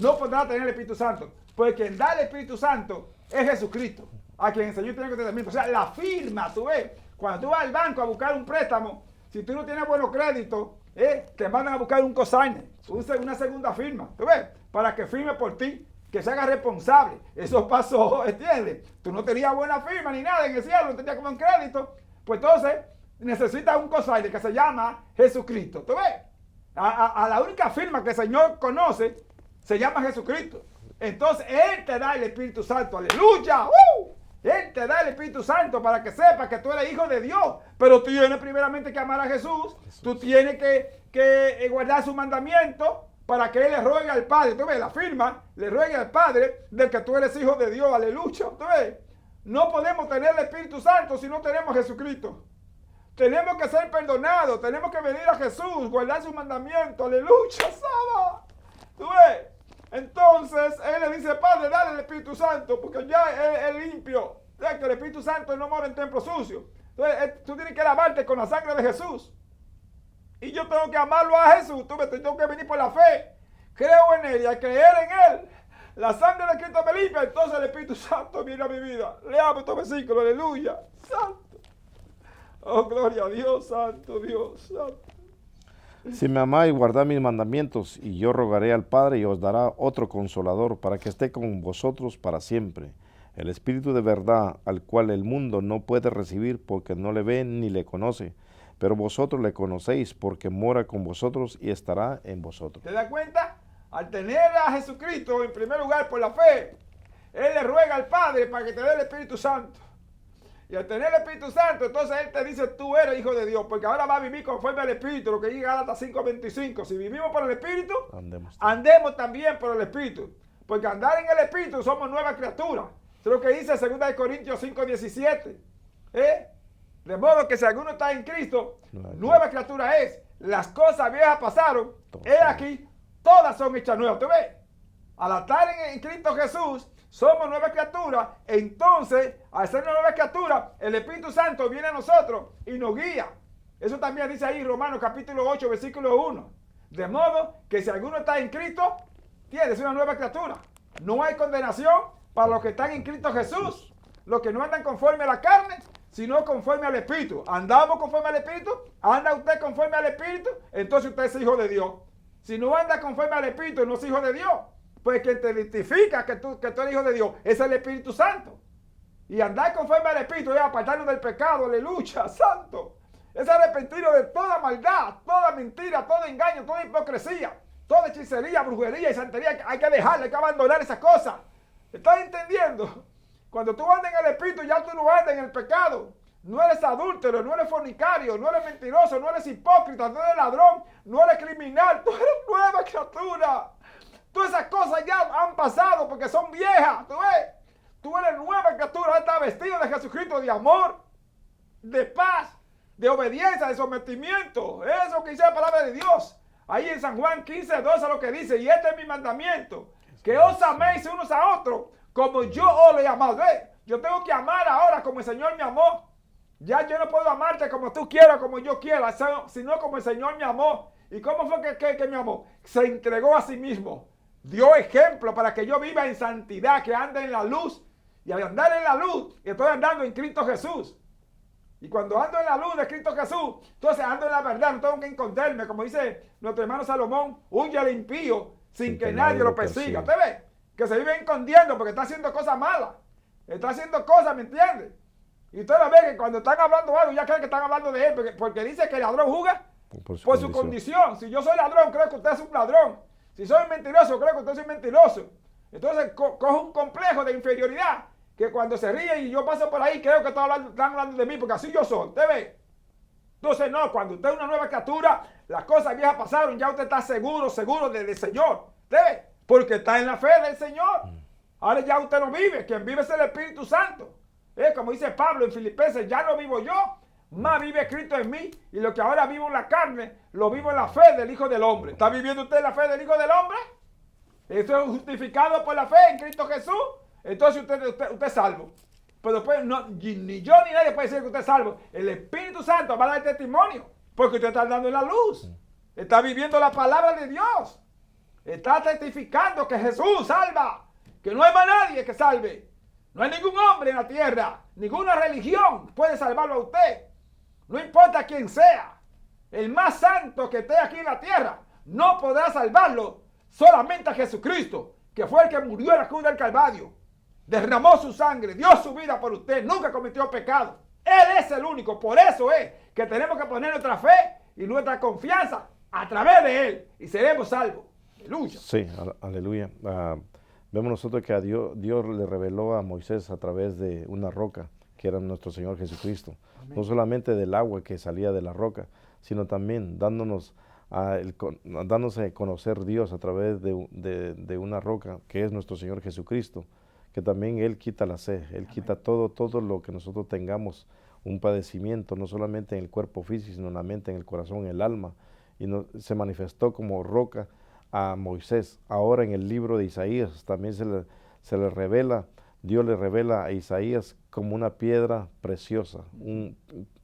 no podrás tener el Espíritu Santo. Porque quien da el Espíritu Santo es Jesucristo, a quien el Señor tiene que tener. O sea, la firma, tú ves, cuando tú vas al banco a buscar un préstamo, si tú no tienes buenos créditos, te mandan a buscar un cosigner, una segunda firma, tú ves, para que firme por ti, que se haga responsable. Eso pasó, ¿entiendes? Tú no tenías buena firma ni nada en el cielo, no tenías como un crédito, pues entonces necesitas un cosigner que se llama Jesucristo, tú ves. A la única firma que el Señor conoce se llama Jesucristo. Entonces Él te da el Espíritu Santo, aleluya. Él te da el Espíritu Santo para que sepas que tú eres hijo de Dios. Pero tú tienes primeramente que amar a Jesús. Tú tienes que guardar su mandamiento para que Él le ruegue al Padre. Tú ves, la firma le ruegue al Padre de que tú eres hijo de Dios, aleluya. Tú ves, no podemos tener el Espíritu Santo si no tenemos a Jesucristo. Tenemos que ser perdonados, tenemos que venir a Jesús, guardar su mandamiento, aleluya, Saba. Tú ves. Entonces, él le dice, Padre, dale el Espíritu Santo, porque ya es limpio. Ya que el Espíritu Santo no mora en templo sucio. Entonces, tú tienes que lavarte con la sangre de Jesús. Y yo tengo que amarlo a Jesús. Tú ves, tengo que venir por la fe. Creo en Él y al creer en Él, la sangre de Cristo me limpia. Entonces el Espíritu Santo viene a mi vida. Leamos estos versículos, aleluya. Santo. Oh, gloria a Dios, santo Dios, santo. Si me amáis, guardad mis mandamientos, y yo rogaré al Padre y os dará otro consolador para que esté con vosotros para siempre. El Espíritu de verdad, al cual el mundo no puede recibir porque no le ve ni le conoce, pero vosotros le conocéis porque mora con vosotros y estará en vosotros. ¿Te das cuenta? Al tener a Jesucristo en primer lugar por la fe, Él le ruega al Padre para que te dé el Espíritu Santo. Y al tener el Espíritu Santo, entonces Él te dice, tú eres hijo de Dios, porque ahora va a vivir conforme al Espíritu, lo que dice Gálatas 5:25. Si vivimos por el Espíritu, andemos también por el Espíritu. Porque andar en el Espíritu somos nuevas criaturas. Eso es lo que dice 2 Corintios 5:17. De modo que si alguno está en Cristo, nueva criatura es. Las cosas viejas pasaron, aquí, todas son hechas nuevas. ¿Tú ves? Al estar en Cristo Jesús, somos nuevas criaturas. Entonces, al ser una nueva criatura, el Espíritu Santo viene a nosotros y nos guía. Eso también dice ahí Romanos capítulo 8, versículo 1. De modo que si alguno está en Cristo, tienes una nueva criatura. No hay condenación para los que están en Cristo Jesús. Los que no andan conforme a la carne, sino conforme al Espíritu. ¿Andamos conforme al Espíritu? ¿Anda usted conforme al Espíritu? Entonces usted es hijo de Dios. Si no anda conforme al Espíritu, no es hijo de Dios. Pues quien te identifica que tú eres hijo de Dios es el Espíritu Santo. Y andar conforme al Espíritu es apartarnos del pecado, aleluya, santo. Es arrepentirnos de toda maldad, toda mentira, todo engaño, toda hipocresía, toda hechicería, brujería y santería. Hay que dejarla, hay que abandonar esas cosas. ¿Estás entendiendo? Cuando tú andas en el Espíritu, ya tú no andas en el pecado. No eres adúltero, no eres fornicario, no eres mentiroso, no eres hipócrita, no eres ladrón, no eres criminal. Tú eres nueva criatura. Todas esas cosas ya han pasado porque son viejas. ¿Tú ves? Tú eres nueva criatura. Estás vestido de Jesucristo, de amor, de paz, de obediencia, de sometimiento. Eso que dice la palabra de Dios. Ahí en San Juan 15:12 lo que dice. Y este es mi mandamiento. Que os améis unos a otros como yo os he amado. ¿Ves? Yo tengo que amar ahora como el Señor me amó. Ya yo no puedo amarte como tú quieras, como yo quiera, sino como el Señor me amó. ¿Y cómo fue que me amó? Se entregó a sí mismo. Dio ejemplo para que yo viva en santidad, que ande en la luz. Y al andar en la luz, estoy andando en Cristo Jesús. Y cuando ando en la luz de Cristo Jesús, entonces ando en la verdad, no tengo que esconderme. Como dice nuestro hermano Salomón, huye al impío sin que nadie lo persiga. ¿Usted ve? Que se vive escondiendo porque está haciendo cosas malas. Está haciendo cosas, ¿me entiendes? Y usted lo ve que cuando están hablando algo, ya creen que están hablando de él, porque dice que el ladrón juzga por su condición. Si yo soy ladrón, creo que usted es un ladrón. Si soy mentiroso, creo que usted es mentiroso. Entonces cojo un complejo de inferioridad, que cuando se ríe y yo paso por ahí, creo que están hablando de mí, porque así yo soy. ¿Usted ve? Entonces no, cuando usted es una nueva criatura, las cosas viejas pasaron, ya usted está seguro del Señor. ¿Usted ve? Porque está en la fe del Señor. Ahora ya usted no vive, quien vive es el Espíritu Santo. Como dice Pablo en Filipenses, ya no vivo yo, más vive Cristo en mí, y lo que ahora vivo en la carne, lo vivo en la fe del Hijo del Hombre. ¿Está viviendo usted en la fe del Hijo del Hombre? Eso es justificado por la fe en Cristo Jesús. Entonces usted es salvo. Pero después ni yo ni nadie puede decir que usted es salvo. El Espíritu Santo va a dar testimonio, porque usted está andando en la luz. Está viviendo la palabra de Dios. Está testificando que Jesús salva, que no hay más nadie que salve. No hay ningún hombre en la tierra, ninguna religión puede salvarlo a usted. No importa quién sea, el más santo que esté aquí en la tierra no podrá salvarlo, solamente a Jesucristo, que fue el que murió en la cruz del Calvario. Derramó su sangre, dio su vida por usted, nunca cometió pecado. Él es el único, por eso es que tenemos que poner nuestra fe y nuestra confianza a través de Él y seremos salvos. Aleluya. Sí, aleluya. Vemos nosotros que a Dios le reveló a Moisés a través de una roca, que era nuestro Señor Jesucristo. Amén. No solamente del agua que salía de la roca, sino también dándose a conocer Dios a través de una roca, que es nuestro Señor Jesucristo, que también Él quita la sed, Él Amén. Quita todo lo que nosotros tengamos, un padecimiento, no solamente en el cuerpo físico, sino en la mente, en el corazón, en el alma, y se manifestó como roca a Moisés. Ahora en el libro de Isaías también se le revela, Dios le revela a Isaías como una piedra preciosa,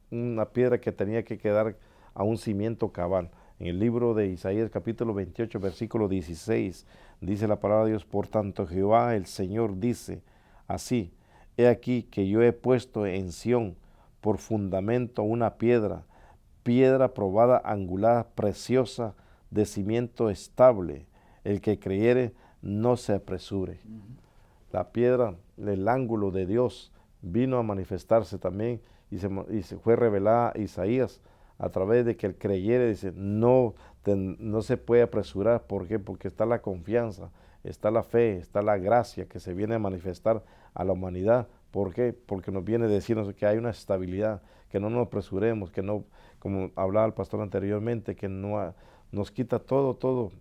una piedra que tenía que quedar a un cimiento cabal. En el libro de Isaías capítulo 28 versículo 16 dice la palabra de Dios: por tanto Jehová el Señor dice así, he aquí que yo he puesto en Sión por fundamento una piedra probada, angular, preciosa, de cimiento estable, el que creyere no se apresure. La piedra, el ángulo de Dios vino a manifestarse también y se fue revelada a Isaías a través de que el creyere, dice, no se puede apresurar. ¿Por qué? Porque está la confianza, está la fe, está la gracia que se viene a manifestar a la humanidad. ¿Por qué? Porque nos viene a decirnos que hay una estabilidad, que no nos apresuremos, que no, como hablaba el pastor anteriormente, que no nos quita todo,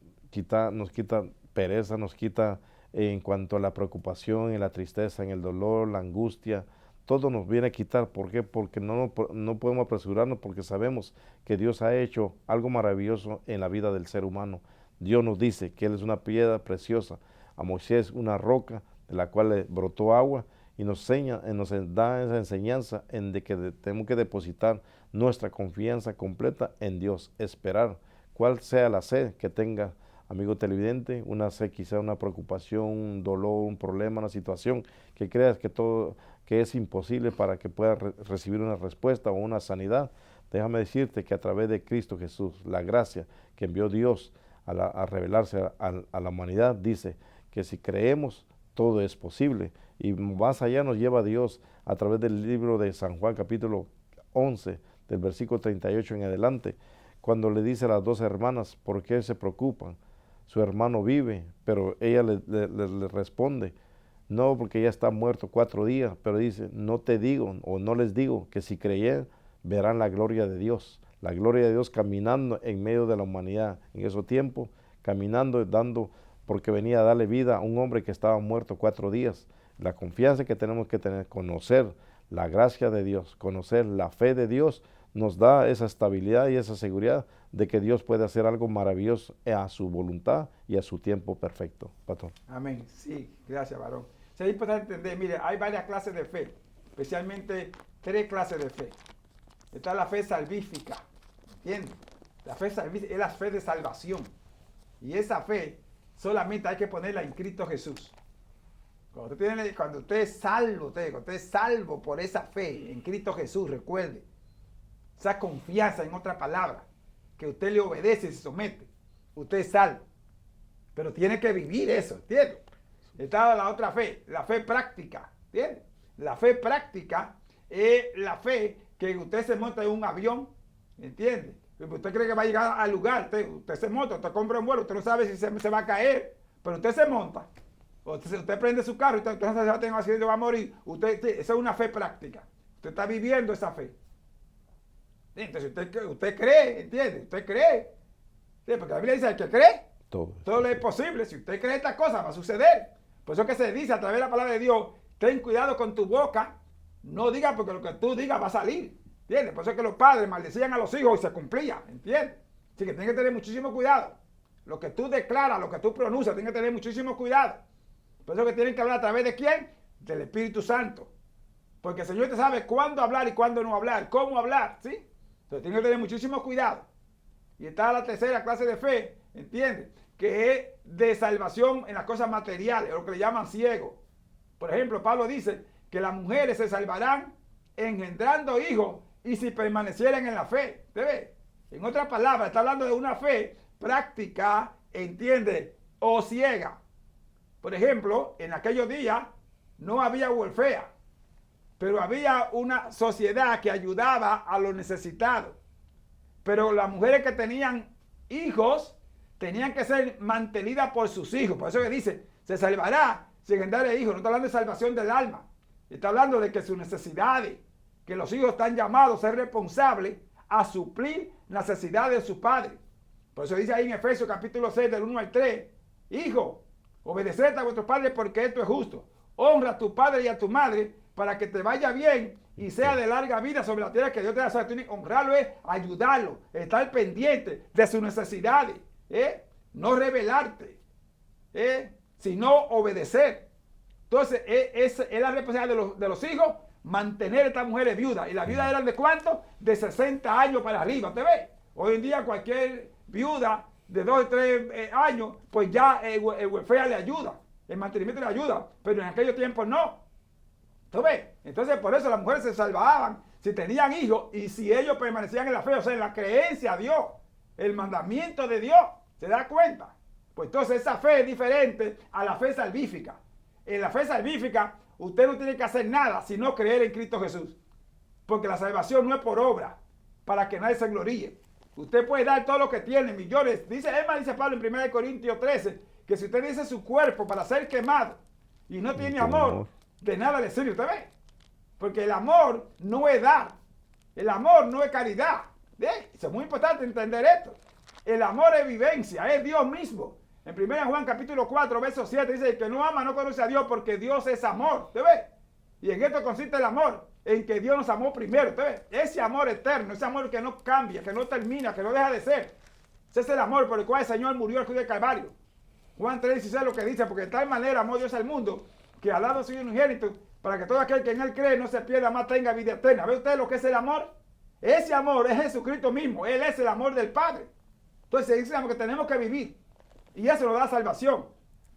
nos quita pereza, nos quita en cuanto a la preocupación, en la tristeza, en el dolor, la angustia, todo nos viene a quitar. ¿Por qué? Porque no podemos apresurarnos, porque sabemos que Dios ha hecho algo maravilloso en la vida del ser humano. Dios nos dice que Él es una piedra preciosa, a Moisés una roca de la cual le brotó agua, y nos da esa enseñanza de que tenemos que depositar nuestra confianza completa en Dios, esperar. Cuál sea la sed que tenga, amigo televidente, una sed, quizá una preocupación, un dolor, un problema, una situación que creas que es imposible para que puedas recibir una respuesta o una sanidad. Déjame decirte que a través de Cristo Jesús, la gracia que envió Dios a revelarse a la humanidad, dice que si creemos, todo es posible. Y más allá nos lleva Dios a través del libro de San Juan, capítulo 11, del versículo 38 en adelante, cuando le dice a las dos hermanas, ¿por qué se preocupan? Su hermano vive, pero ella le responde, no, porque ya está muerto 4 días, pero dice, no te digo o no les digo que si creyen verán la gloria de Dios caminando en medio de la humanidad en ese tiempo, caminando, porque venía a darle vida a un hombre que estaba muerto 4 días. La confianza que tenemos que tener, conocer la gracia de Dios, conocer la fe de Dios, nos da esa estabilidad y esa seguridad de que Dios puede hacer algo maravilloso a su voluntad y a su tiempo perfecto. Pastor. Amén. Sí, gracias, varón. Es importante entender, mire, hay varias clases de fe, especialmente 3 clases de fe. Está la fe salvífica, ¿entiendes? La fe salvífica es la fe de salvación. Y esa fe solamente hay que ponerla en Cristo Jesús. Cuando usted es salvo, cuando usted es salvo por esa fe en Cristo Jesús, recuerde, esa confianza, en otra palabra, que usted le obedece y se somete, usted es salvo. Pero tiene que vivir eso, ¿entiendes? Está la otra fe, la fe práctica, ¿entiendes? La fe práctica es la fe que usted se monta en un avión, ¿entiende? Usted cree que va a llegar al lugar, usted se monta, usted compra un vuelo, usted no sabe si se va a caer, pero usted se monta. Usted prende su carro y entonces se va a tener un accidente, va a morir. Esa es una fe práctica. Usted está viviendo esa fe. Entonces usted cree, ¿entiende? Usted cree. ¿Sí? Porque la Biblia dice, el que cree, todo es posible. Si usted cree esta cosa, va a suceder. Por eso que se dice a través de la palabra de Dios, ten cuidado con tu boca, no digas porque lo que tú digas va a salir. ¿Entiendes? Por eso es que los padres maldecían a los hijos y se cumplía. ¿Entiendes? Así que tienen que tener muchísimo cuidado. Lo que tú declaras, lo que tú pronuncias, tienen que tener muchísimo cuidado. Por eso que tienen que hablar a través de ¿quién? Del Espíritu Santo. Porque el Señor te sabe cuándo hablar y cuándo no hablar, cómo hablar, ¿sí? Entonces tienen que tener muchísimo cuidado. Y está la tercera clase de fe, ¿entiendes? Que es de salvación en las cosas materiales, lo que le llaman ciego. Por ejemplo, Pablo dice que las mujeres se salvarán engendrando hijos y si permanecieran en la fe. ¿Te ve? En otras palabras, está hablando de una fe práctica, ¿entiende? O ciega. Por ejemplo, en aquellos días no había welfare, pero había una sociedad que ayudaba a los necesitados. Pero las mujeres que tenían hijos tenían que ser mantenidas por sus hijos. Por eso que dice, se salvará sin engendrar hijos. No está hablando de salvación del alma. Está hablando de que sus necesidades, que los hijos están llamados a ser responsables a suplir necesidades de sus padres. Por eso dice ahí en Efesios capítulo 6 del 1 al 3, hijo, obedeced a vuestros padres porque esto es justo. Honra a tu padre y a tu madre para que te vaya bien y sea de larga vida sobre la tierra que Dios te da. O sea, honrarlo es ayudarlo, estar pendiente de sus necesidades, no rebelarte, sino obedecer. Entonces, es la responsabilidad de los hijos mantener a estas mujeres viudas. ¿Y las viudas eran de cuánto? De 60 años para arriba, ¿te ves? Hoy en día cualquier viuda de 2 o 3 años, pues ya el welfare le ayuda, el mantenimiento le ayuda, pero en aquellos tiempos no. ¿Tú ves? Entonces por eso las mujeres se salvaban si tenían hijos y si ellos permanecían en la fe, o sea, en la creencia a Dios, el mandamiento de Dios. ¿Se da cuenta? Pues entonces esa fe es diferente a la fe salvífica. En la fe salvífica usted no tiene que hacer nada sino creer en Cristo Jesús. Porque la salvación no es por obra, para que nadie se gloríe. Usted puede dar todo lo que tiene, millones. Dice Pablo en 1 Corintios 13, que si usted dice su cuerpo para ser quemado y no tiene amor, de nada le sirve. ¿Usted ve? Porque el amor no es dar. El amor no es caridad. Eso es muy importante entender esto. El amor es vivencia, es Dios mismo. En 1 Juan capítulo 4, verso 7 dice que no ama no conoce a Dios porque Dios es amor. ¿Usted ve? Y en esto consiste el amor, en que Dios nos amó primero. ¿Usted ve? Ese amor eterno, ese amor que no cambia, que no termina, que no deja de ser. Ese es el amor por el cual el Señor murió en la cruz del Calvario. Juan 3:16 lo que dice, porque de tal manera amó Dios al mundo, que ha dado a su Hijo unigénito, para que todo aquel que en él cree no se pierda, más tenga vida eterna. ¿Ve usted lo que es el amor? Ese amor es Jesucristo mismo, Él es el amor del Padre. Entonces dice que tenemos que vivir, y eso nos da salvación.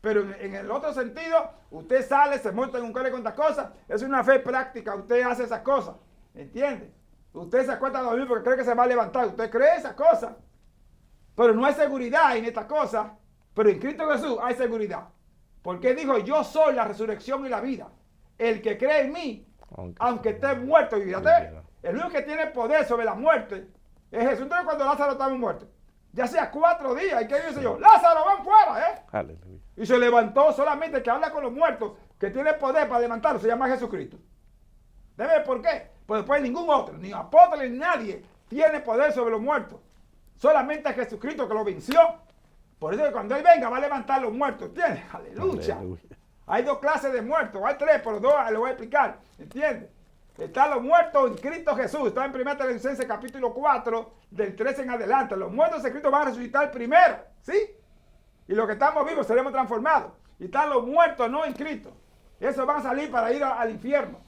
Pero en el otro sentido, usted sale, se monta en un carro con otras cosas, es una fe práctica, usted hace esas cosas, ¿entiende? Usted se acuesta a dormir porque cree que se va a levantar, usted cree esas cosas, pero no hay seguridad en estas cosas, pero en Cristo Jesús hay seguridad. Porque dijo, yo soy la resurrección y la vida. El que cree en mí, aunque esté muerto, vivirá. El único que tiene poder sobre la muerte es Jesús. Entonces cuando Lázaro estaba muerto, ya sea 4 días, ¿y qué dice yo? Lázaro, ven fuera, Aleluya. Y se levantó. Solamente el que habla con los muertos, que tiene poder para levantarlo, se llama Jesucristo. ¿Debe por qué? Pues después ningún otro, ni apóstol ni nadie, tiene poder sobre los muertos. Solamente Jesucristo que lo venció. Por eso que cuando Él venga va a levantar los muertos, ¿entiendes? Aleluya. Hay 2 clases de muertos, hay 3, pero 2 le voy a explicar, ¿entiendes? Están los muertos en Cristo Jesús. Está en 1 Tesalonicenses capítulo 4, del 13 en adelante. Los muertos en Cristo van a resucitar primero, ¿sí? Y los que estamos vivos seremos transformados. Y están los muertos no en Cristo. Esos van a salir para ir al infierno,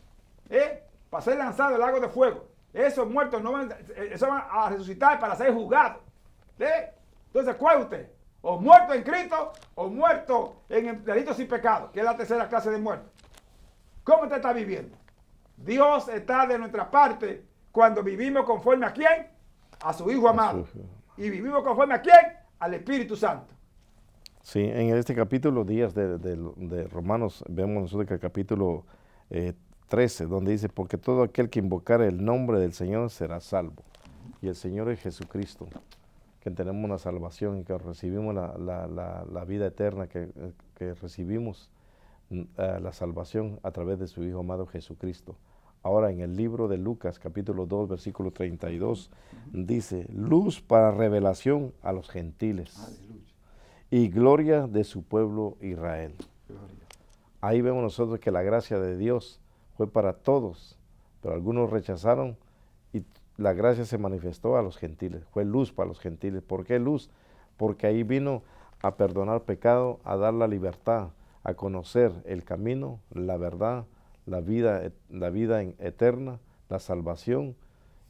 para ser lanzados al lago de fuego. Esos muertos no van a resucitar para ser juzgados. Entonces, ¿cuál es usted? O muerto en Cristo o muerto en delitos y pecados, que es la tercera clase de muerte. ¿Cómo usted está viviendo? Dios está de nuestra parte cuando vivimos conforme a ¿quién? A su Hijo amado. Y vivimos conforme a ¿quién? Al Espíritu Santo. Sí, en este capítulo 10 de Romanos, vemos nosotros que el capítulo 13, donde dice, porque todo aquel que invocare el nombre del Señor será salvo. Y el Señor es Jesucristo, que tenemos una salvación y que recibimos la vida eterna, que recibimos la salvación a través de su Hijo amado Jesucristo. Ahora en el libro de Lucas, capítulo 2, versículo 32, dice, luz para revelación a los gentiles. Aleluya. Y gloria de su pueblo Israel. Gloria. Ahí vemos nosotros que la gracia de Dios fue para todos, pero algunos rechazaron y la gracia se manifestó a los gentiles. Fue luz para los gentiles. ¿Por qué luz? Porque ahí vino a perdonar pecado, a dar la libertad, a conocer el camino, la verdad, la vida eterna, la salvación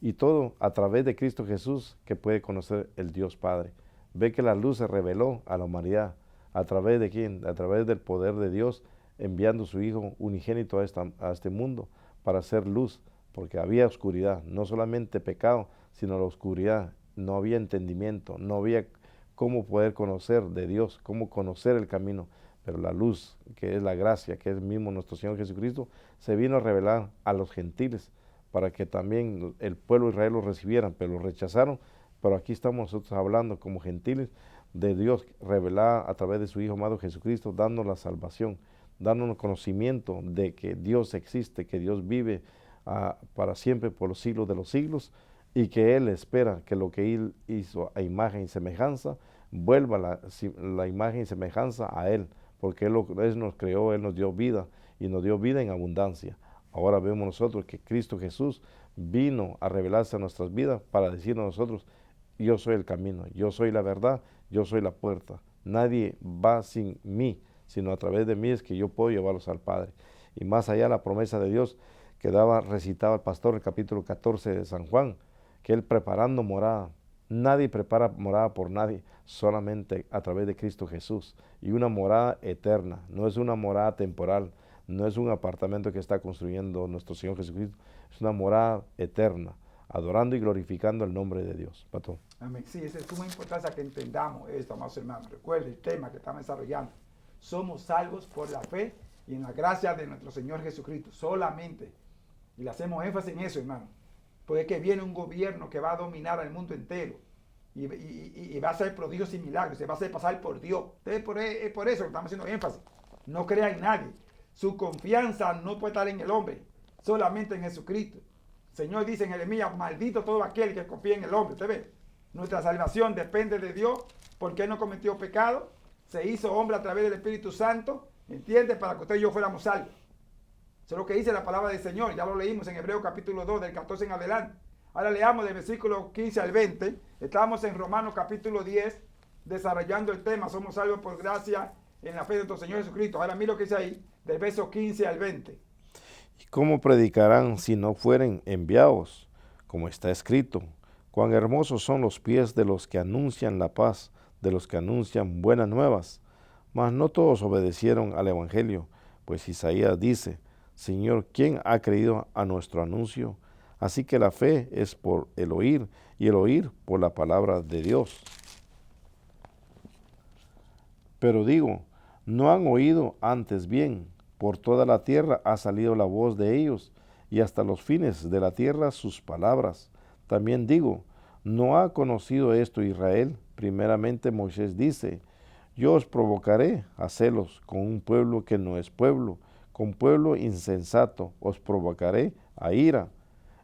y todo a través de Cristo Jesús, que puede conocer el Dios Padre. Ve que la luz se reveló a la humanidad. ¿A través de quién? A través del poder de Dios, enviando su Hijo unigénito a este mundo para hacer luz, porque había oscuridad, no solamente pecado, sino la oscuridad. No había entendimiento, no había cómo poder conocer de Dios, cómo conocer el camino. Pero la luz, que es la gracia, que es mismo nuestro Señor Jesucristo, se vino a revelar a los gentiles para que también el pueblo de Israel lo recibieran, pero lo rechazaron. Pero aquí estamos nosotros hablando como gentiles de Dios revelada a través de su Hijo amado Jesucristo, dándonos la salvación, dándonos conocimiento de que Dios existe, que Dios vive para siempre por los siglos de los siglos, y que Él espera que lo que Él hizo a imagen y semejanza, vuelva la imagen y semejanza a Él, porque Él nos creó, Él nos dio vida, y nos dio vida en abundancia. Ahora vemos nosotros que Cristo Jesús vino a revelarse a nuestras vidas para decirnos a nosotros, yo soy el camino, yo soy la verdad, yo soy la puerta. Nadie va sin mí, sino a través de mí es que yo puedo llevarlos al Padre. Y más allá la promesa de Dios que recitaba el pastor en el capítulo 14 de San Juan, que Él preparando morada. Nadie prepara morada por nadie, solamente a través de Cristo Jesús. Y una morada eterna, no es una morada temporal, no es un apartamento que está construyendo nuestro Señor Jesucristo, es una morada eterna, adorando y glorificando el nombre de Dios. Patrón. Amén. Sí, es de suma importancia que entendamos esto, amados hermanos. Recuerde el tema que estamos desarrollando. Somos salvos por la fe y en la gracia de nuestro Señor Jesucristo, solamente. Y le hacemos énfasis en eso, hermano. Porque es que viene un gobierno que va a dominar al mundo entero y va a hacer prodigios y milagros, se va a hacer pasar por Dios. Entonces, es por eso que estamos haciendo énfasis. No crea en nadie. Su confianza no puede estar en el hombre, solamente en Jesucristo. El Señor dice en Jeremías, maldito todo aquel que confía en el hombre. ¿Usted ve? Nuestra salvación depende de Dios, porque Él no cometió pecado, se hizo hombre a través del Espíritu Santo, ¿entiende? Para que usted y yo fuéramos salvos. Eso es lo que dice la palabra del Señor. Ya lo leímos en Hebreos capítulo 2, del 14 en adelante. Ahora leamos del versículo 15 al 20. Estamos en Romanos capítulo 10, desarrollando el tema. Somos salvos por gracia en la fe de nuestro Señor Jesucristo. Ahora mira lo que dice ahí, del verso 15 al 20. ¿Y cómo predicarán si no fueren enviados? Como está escrito, cuán hermosos son los pies de los que anuncian la paz, de los que anuncian buenas nuevas. Mas no todos obedecieron al evangelio, pues Isaías dice, Señor, ¿quién ha creído a nuestro anuncio? Así que la fe es por el oír, y el oír por la palabra de Dios. Pero digo, no han oído antes bien, por toda la tierra ha salido la voz de ellos, y hasta los fines de la tierra sus palabras. También digo, ¿no ha conocido esto Israel? Primeramente Moisés dice, yo os provocaré a celos con un pueblo que no es pueblo, con pueblo insensato os provocaré a ira.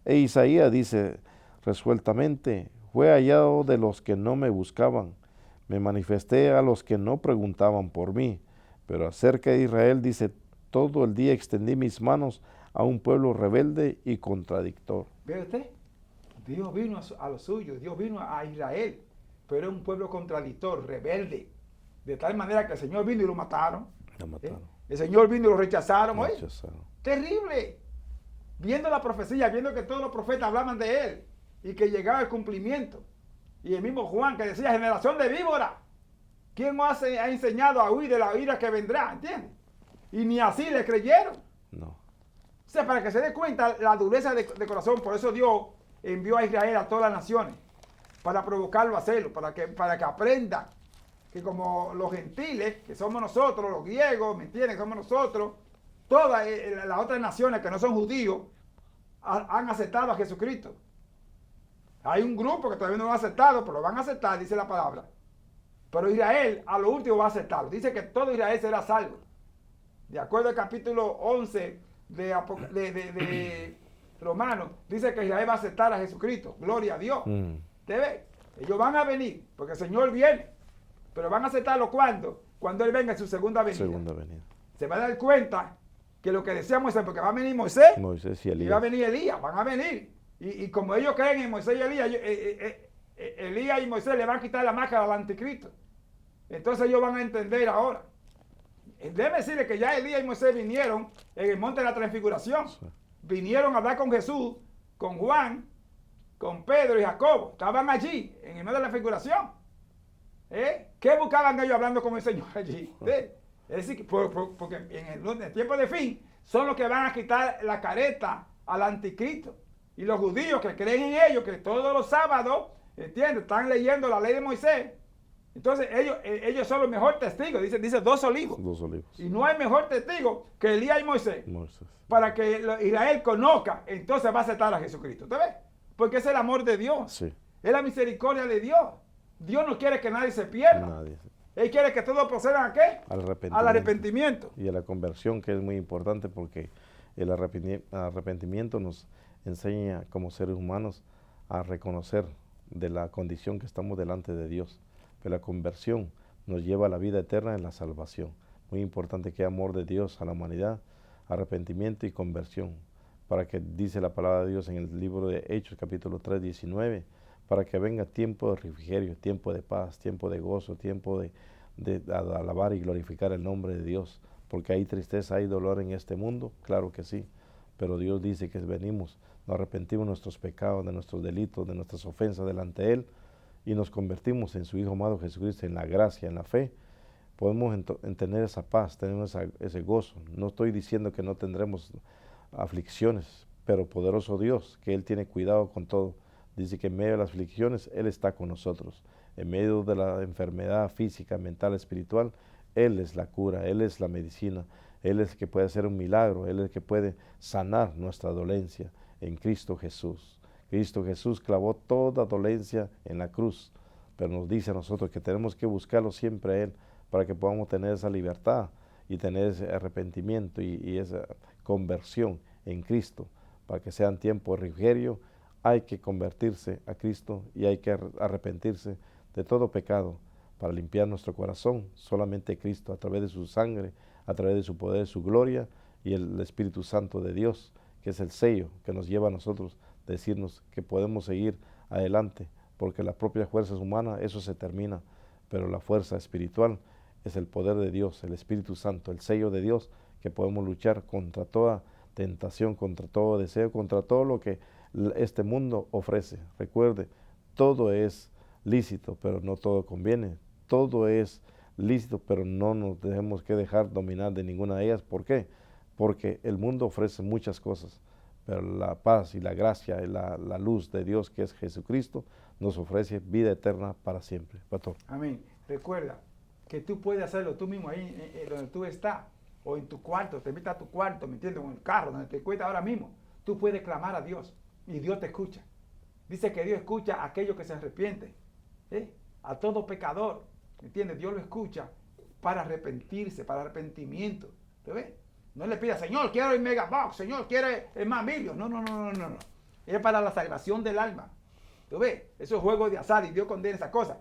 E Isaías dice resueltamente, fue hallado de los que no me buscaban, me manifesté a los que no preguntaban por mí. Pero acerca de Israel dice, todo el día extendí mis manos a un pueblo rebelde y contradictor. ¿Ve usted? Dios vino a lo suyo, Dios vino a Israel, pero era un pueblo contradictor, rebelde, de tal manera que el Señor vino y lo mataron. Lo mataron. El Señor vino y lo rechazaron. Lo Oye, rechazaron. terrible. Viendo la profecía, viendo que todos los profetas hablaban de él y que llegaba el cumplimiento. Y el mismo Juan que decía, generación de víbora, ¿quién os ha enseñado a huir de la ira que vendrá? ¿Entiendes? Y ni así le creyeron. No. O sea, para que se dé cuenta la dureza de corazón, por eso Dios envió a Israel a todas las naciones, para provocarlo a hacerlo, para que aprendan que como los gentiles, que somos nosotros, los griegos, ¿me entienden? Somos nosotros, todas las otras naciones que no son judíos han aceptado a Jesucristo. Hay un grupo que todavía no lo ha aceptado, pero lo van a aceptar, dice la palabra. Pero Israel a lo último va a aceptarlo. Dice que todo Israel será salvo. De acuerdo al capítulo 11 de Romanos, dice que Israel va a aceptar a Jesucristo. Gloria a Dios. ¿Te ve? Ellos van a venir, porque el Señor viene. Pero van a aceptarlo ¿cuándo? Cuando Él venga en su segunda venida. Se va a dar cuenta que lo que decía Moisés, porque va a venir Moisés y Elías. Y va a venir Elías, van a venir. Y como ellos creen en Moisés y Elías, Elías y Moisés le van a quitar la máscara al anticristo. Entonces ellos van a entender ahora. Déjeme decirle que ya Elías y Moisés vinieron en el monte de la transfiguración. Sí. Vinieron a hablar con Jesús, con Juan, con Pedro y Jacobo. Estaban allí, en el medio de la transfiguración. ¿Qué buscaban ellos hablando con el Señor allí? Es decir, porque en el tiempo de fin son los que van a quitar la careta al anticristo. Y los judíos que creen en ellos, que todos los sábados, ¿entiendes? Están leyendo la ley de Moisés. Entonces ellos son los mejores testigos, dice 2 olivos. Y no hay mejor testigo que Elías y Moisés. Para que Israel conozca, entonces va a aceptar a Jesucristo. ¿Te ves? Porque es el amor de Dios. Sí. Es la misericordia de Dios. Dios no quiere que nadie se pierda. Nadie. Él quiere que todos procedan ¿a qué? Al arrepentimiento. Y a la conversión, que es muy importante porque el arrepentimiento nos enseña como seres humanos a reconocer de la condición que estamos delante de Dios. Pero la conversión nos lleva a la vida eterna en la salvación. Muy importante que amor de Dios a la humanidad, arrepentimiento y conversión. Para que dice la palabra de Dios en el libro de Hechos, capítulo 3, 19, para que venga tiempo de refrigerio, tiempo de paz, tiempo de gozo, tiempo de alabar y glorificar el nombre de Dios. Porque hay tristeza, hay dolor en este mundo, claro que sí. Pero Dios dice que venimos, nos arrepentimos de nuestros pecados, de nuestros delitos, de nuestras ofensas delante de Él, y nos convertimos en su Hijo amado Jesucristo, en la gracia, en la fe. Podemos tener esa paz, tener ese gozo. No estoy diciendo que no tendremos aflicciones, pero poderoso Dios, que Él tiene cuidado con todo. Dice que en medio de las aflicciones Él está con nosotros. En medio de la enfermedad física, mental, espiritual, Él es la cura, Él es la medicina, Él es el que puede hacer un milagro, Él es el que puede sanar nuestra dolencia en Cristo Jesús. Cristo Jesús clavó toda dolencia en la cruz, pero nos dice a nosotros que tenemos que buscarlo siempre a Él para que podamos tener esa libertad y tener ese arrepentimiento y esa conversión en Cristo. Para que sean tiempos de refrigerio, hay que convertirse a Cristo y hay que arrepentirse de todo pecado para limpiar nuestro corazón. Solamente Cristo, a través de su sangre, a través de su poder, su gloria y el Espíritu Santo de Dios, que es el sello que nos lleva a nosotros decirnos que podemos seguir adelante, porque las propias fuerzas humanas, eso se termina, pero la fuerza espiritual es el poder de Dios, el Espíritu Santo, el sello de Dios, que podemos luchar contra toda tentación, contra todo deseo, contra todo lo que este mundo ofrece. Recuerde, todo es lícito, pero no todo conviene. Todo es lícito, pero no nos debemos que dejar dominar de ninguna de ellas. ¿Por qué? Porque el mundo ofrece muchas cosas, pero la paz y la gracia y la luz de Dios, que es Jesucristo, nos ofrece vida eterna para siempre. Pastor. Amén. Recuerda que tú puedes hacerlo tú mismo ahí donde tú estás, o en tu cuarto, te metes a tu cuarto, ¿me entiendes? O en el carro, donde te encuentras ahora mismo. Tú puedes clamar a Dios y Dios te escucha. Dice que Dios escucha a aquellos que se arrepienten, a todo pecador, ¿me entiendes? Dios lo escucha para arrepentirse, para arrepentimiento. ¿Te ves? No le pida, Señor, quiero el megabox, Señor, quiero el más milio. No. Es para la salvación del alma. ¿Tú ves? Eso es juego de azar y Dios condena esa cosa.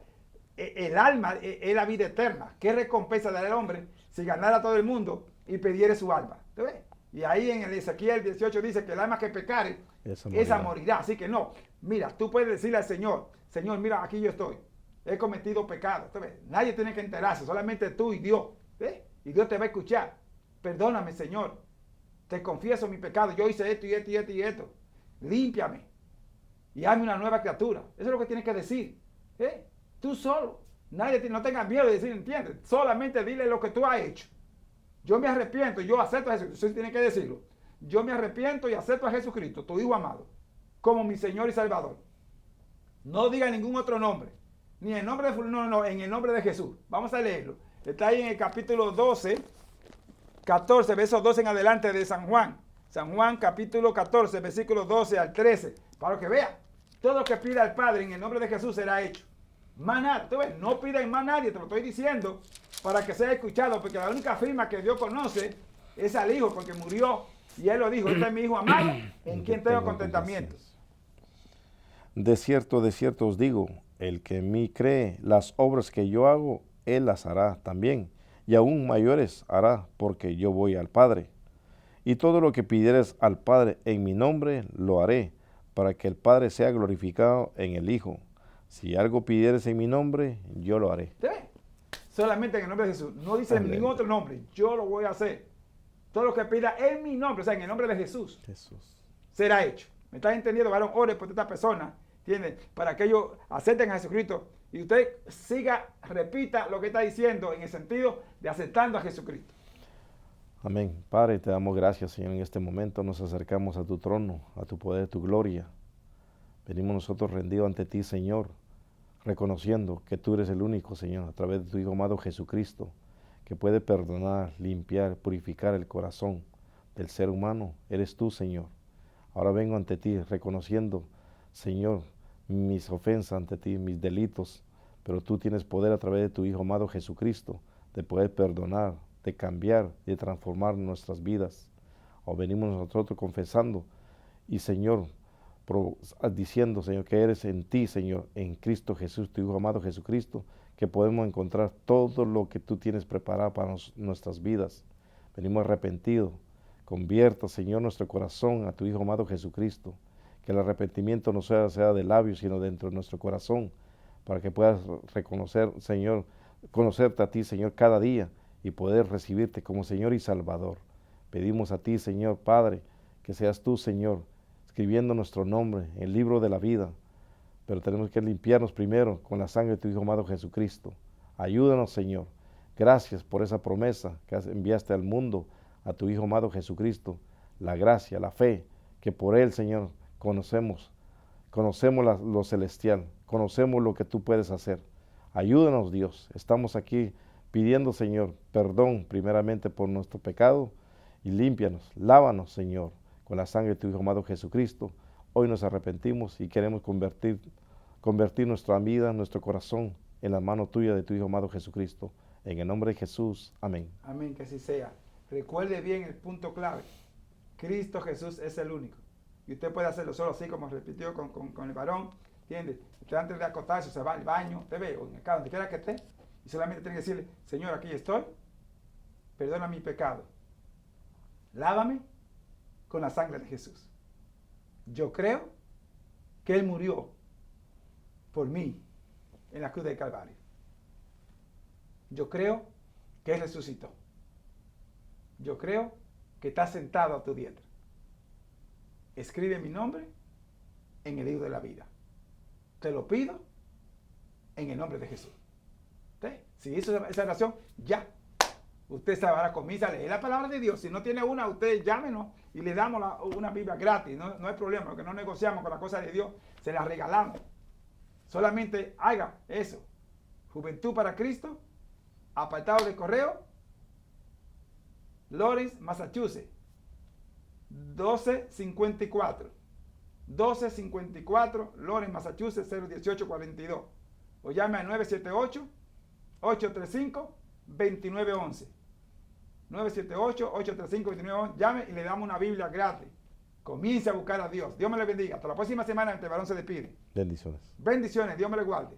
El alma es la vida eterna. ¿Qué recompensa dará el hombre si ganara a todo el mundo y perdiere su alma? ¿Tú ves? Y ahí en el Ezequiel 18 dice que el alma que pecare, esa morirá. Así que no. Mira, tú puedes decirle al Señor, Señor, mira, aquí yo estoy. He cometido pecado. ¿Tú ves? Nadie tiene que enterarse, solamente tú y Dios. ¿Ves? Y Dios te va a escuchar. Perdóname, Señor. Te confieso mi pecado. Yo hice esto y esto y esto y esto. Límpiame. Y hazme una nueva criatura. Eso es lo que tienes que decir. Tú solo. No tengas miedo de decir, ¿entiendes? Solamente dile lo que tú has hecho. Yo me arrepiento, yo acepto a Jesucristo. Usted tiene que decirlo. Yo me arrepiento y acepto a Jesucristo, tu Hijo amado, como mi Señor y Salvador. No diga ningún otro nombre. Ni el nombre de... No, en el nombre de Jesús. Vamos a leerlo. Está ahí en el capítulo 12 14, versos 12 en adelante de San Juan. San Juan capítulo 14, versículos 12 al 13. Para que vea, todo lo que pida al Padre en el nombre de Jesús será hecho. Más nada, tú ves, no piden más nadie, te lo estoy diciendo para que sea escuchado, porque la única firma que Dios conoce es al Hijo, porque murió y Él lo dijo, este es mi Hijo amado, en quien tengo contentamiento. De cierto os digo, el que en mí cree, las obras que yo hago, Él las hará también, y aún mayores hará, porque yo voy al Padre. Y todo lo que pidieres al Padre en mi nombre, lo haré, para que el Padre sea glorificado en el Hijo. Si algo pidieres en mi nombre, yo lo haré. ¿Sí? Solamente en el nombre de Jesús. No dice en ningún otro nombre. Yo lo voy a hacer. Todo lo que pida en mi nombre, o sea, en el nombre de Jesús, será hecho. ¿Me estás entendiendo, varón? Ore por esta persona, ¿entiendes? Para que ellos acepten a Jesucristo. Y usted siga, repita lo que está diciendo en el sentido de aceptando a Jesucristo. Amén. Padre, te damos gracias, Señor. En este momento nos acercamos a tu trono, a tu poder, a tu gloria. Venimos nosotros rendidos ante ti, Señor, reconociendo que tú eres el único, Señor, a través de tu Hijo amado Jesucristo, que puede perdonar, limpiar, purificar el corazón del ser humano. Eres tú, Señor. Ahora vengo ante ti reconociendo, Señor, mis ofensas ante ti, mis delitos, pero tú tienes poder a través de tu Hijo amado Jesucristo de poder perdonar, de cambiar, de transformar nuestras vidas. O venimos nosotros confesando y, Señor, diciendo, Señor, que eres en ti, Señor, en Cristo Jesús, tu Hijo amado Jesucristo, que podemos encontrar todo lo que tú tienes preparado para nuestras vidas. Venimos arrepentidos. Convierta, Señor, nuestro corazón a tu Hijo amado Jesucristo. Que el arrepentimiento no sea de labios, sino dentro de nuestro corazón, para que puedas reconocer, Señor, conocerte a ti, Señor, cada día y poder recibirte como Señor y Salvador. Pedimos a ti, Señor Padre, que seas tú, Señor, escribiendo nuestro nombre en el libro de la vida, pero tenemos que limpiarnos primero con la sangre de tu Hijo amado Jesucristo. Ayúdanos, Señor. Gracias por esa promesa que enviaste al mundo, a tu Hijo amado Jesucristo, la gracia, la fe, que por Él, Señor, conocemos lo celestial, conocemos lo que tú puedes hacer. Ayúdanos, Dios. Estamos aquí pidiendo, Señor, perdón primeramente por nuestro pecado y límpianos, lávanos, Señor, con la sangre de tu Hijo amado Jesucristo. Hoy nos arrepentimos y queremos convertir nuestra vida, nuestro corazón en la mano tuya de tu Hijo amado Jesucristo. En el nombre de Jesús. Amén. Amén, que así sea. Recuerde bien el punto clave. Cristo Jesús es el único. Y usted puede hacerlo solo así como repitió con el varón. ¿Entiende? Usted antes de acostarse se va al baño, usted ve, o en el carro, donde quiera que esté. Y solamente tiene que decirle, Señor, aquí estoy. Perdona mi pecado. Lávame con la sangre de Jesús. Yo creo que Él murió por mí en la cruz del Calvario. Yo creo que Él resucitó. Yo creo que está sentado a tu diestra. Escribe mi nombre en el libro de la vida. Te lo pido en el nombre de Jesús. ¿Sí? Si hizo esa oración, ya. Usted se va a comienza a leer la palabra de Dios. Si no tiene una, usted llámenos y le damos una Biblia gratis. No hay problema, porque no negociamos con la cosa de Dios. Se la regalamos. Solamente haga eso. Juventud para Cristo, apartado de correo, Lawrence, Massachusetts, 1254. 1254, Lawrence, Massachusetts, 01842. O llame al 978-835-2911. 978-835-2911. Llame y le damos una Biblia gratis. Comience a buscar a Dios. Dios me le bendiga. Hasta la próxima semana. El varón se despide. Bendiciones. Bendiciones. Dios me le guarde.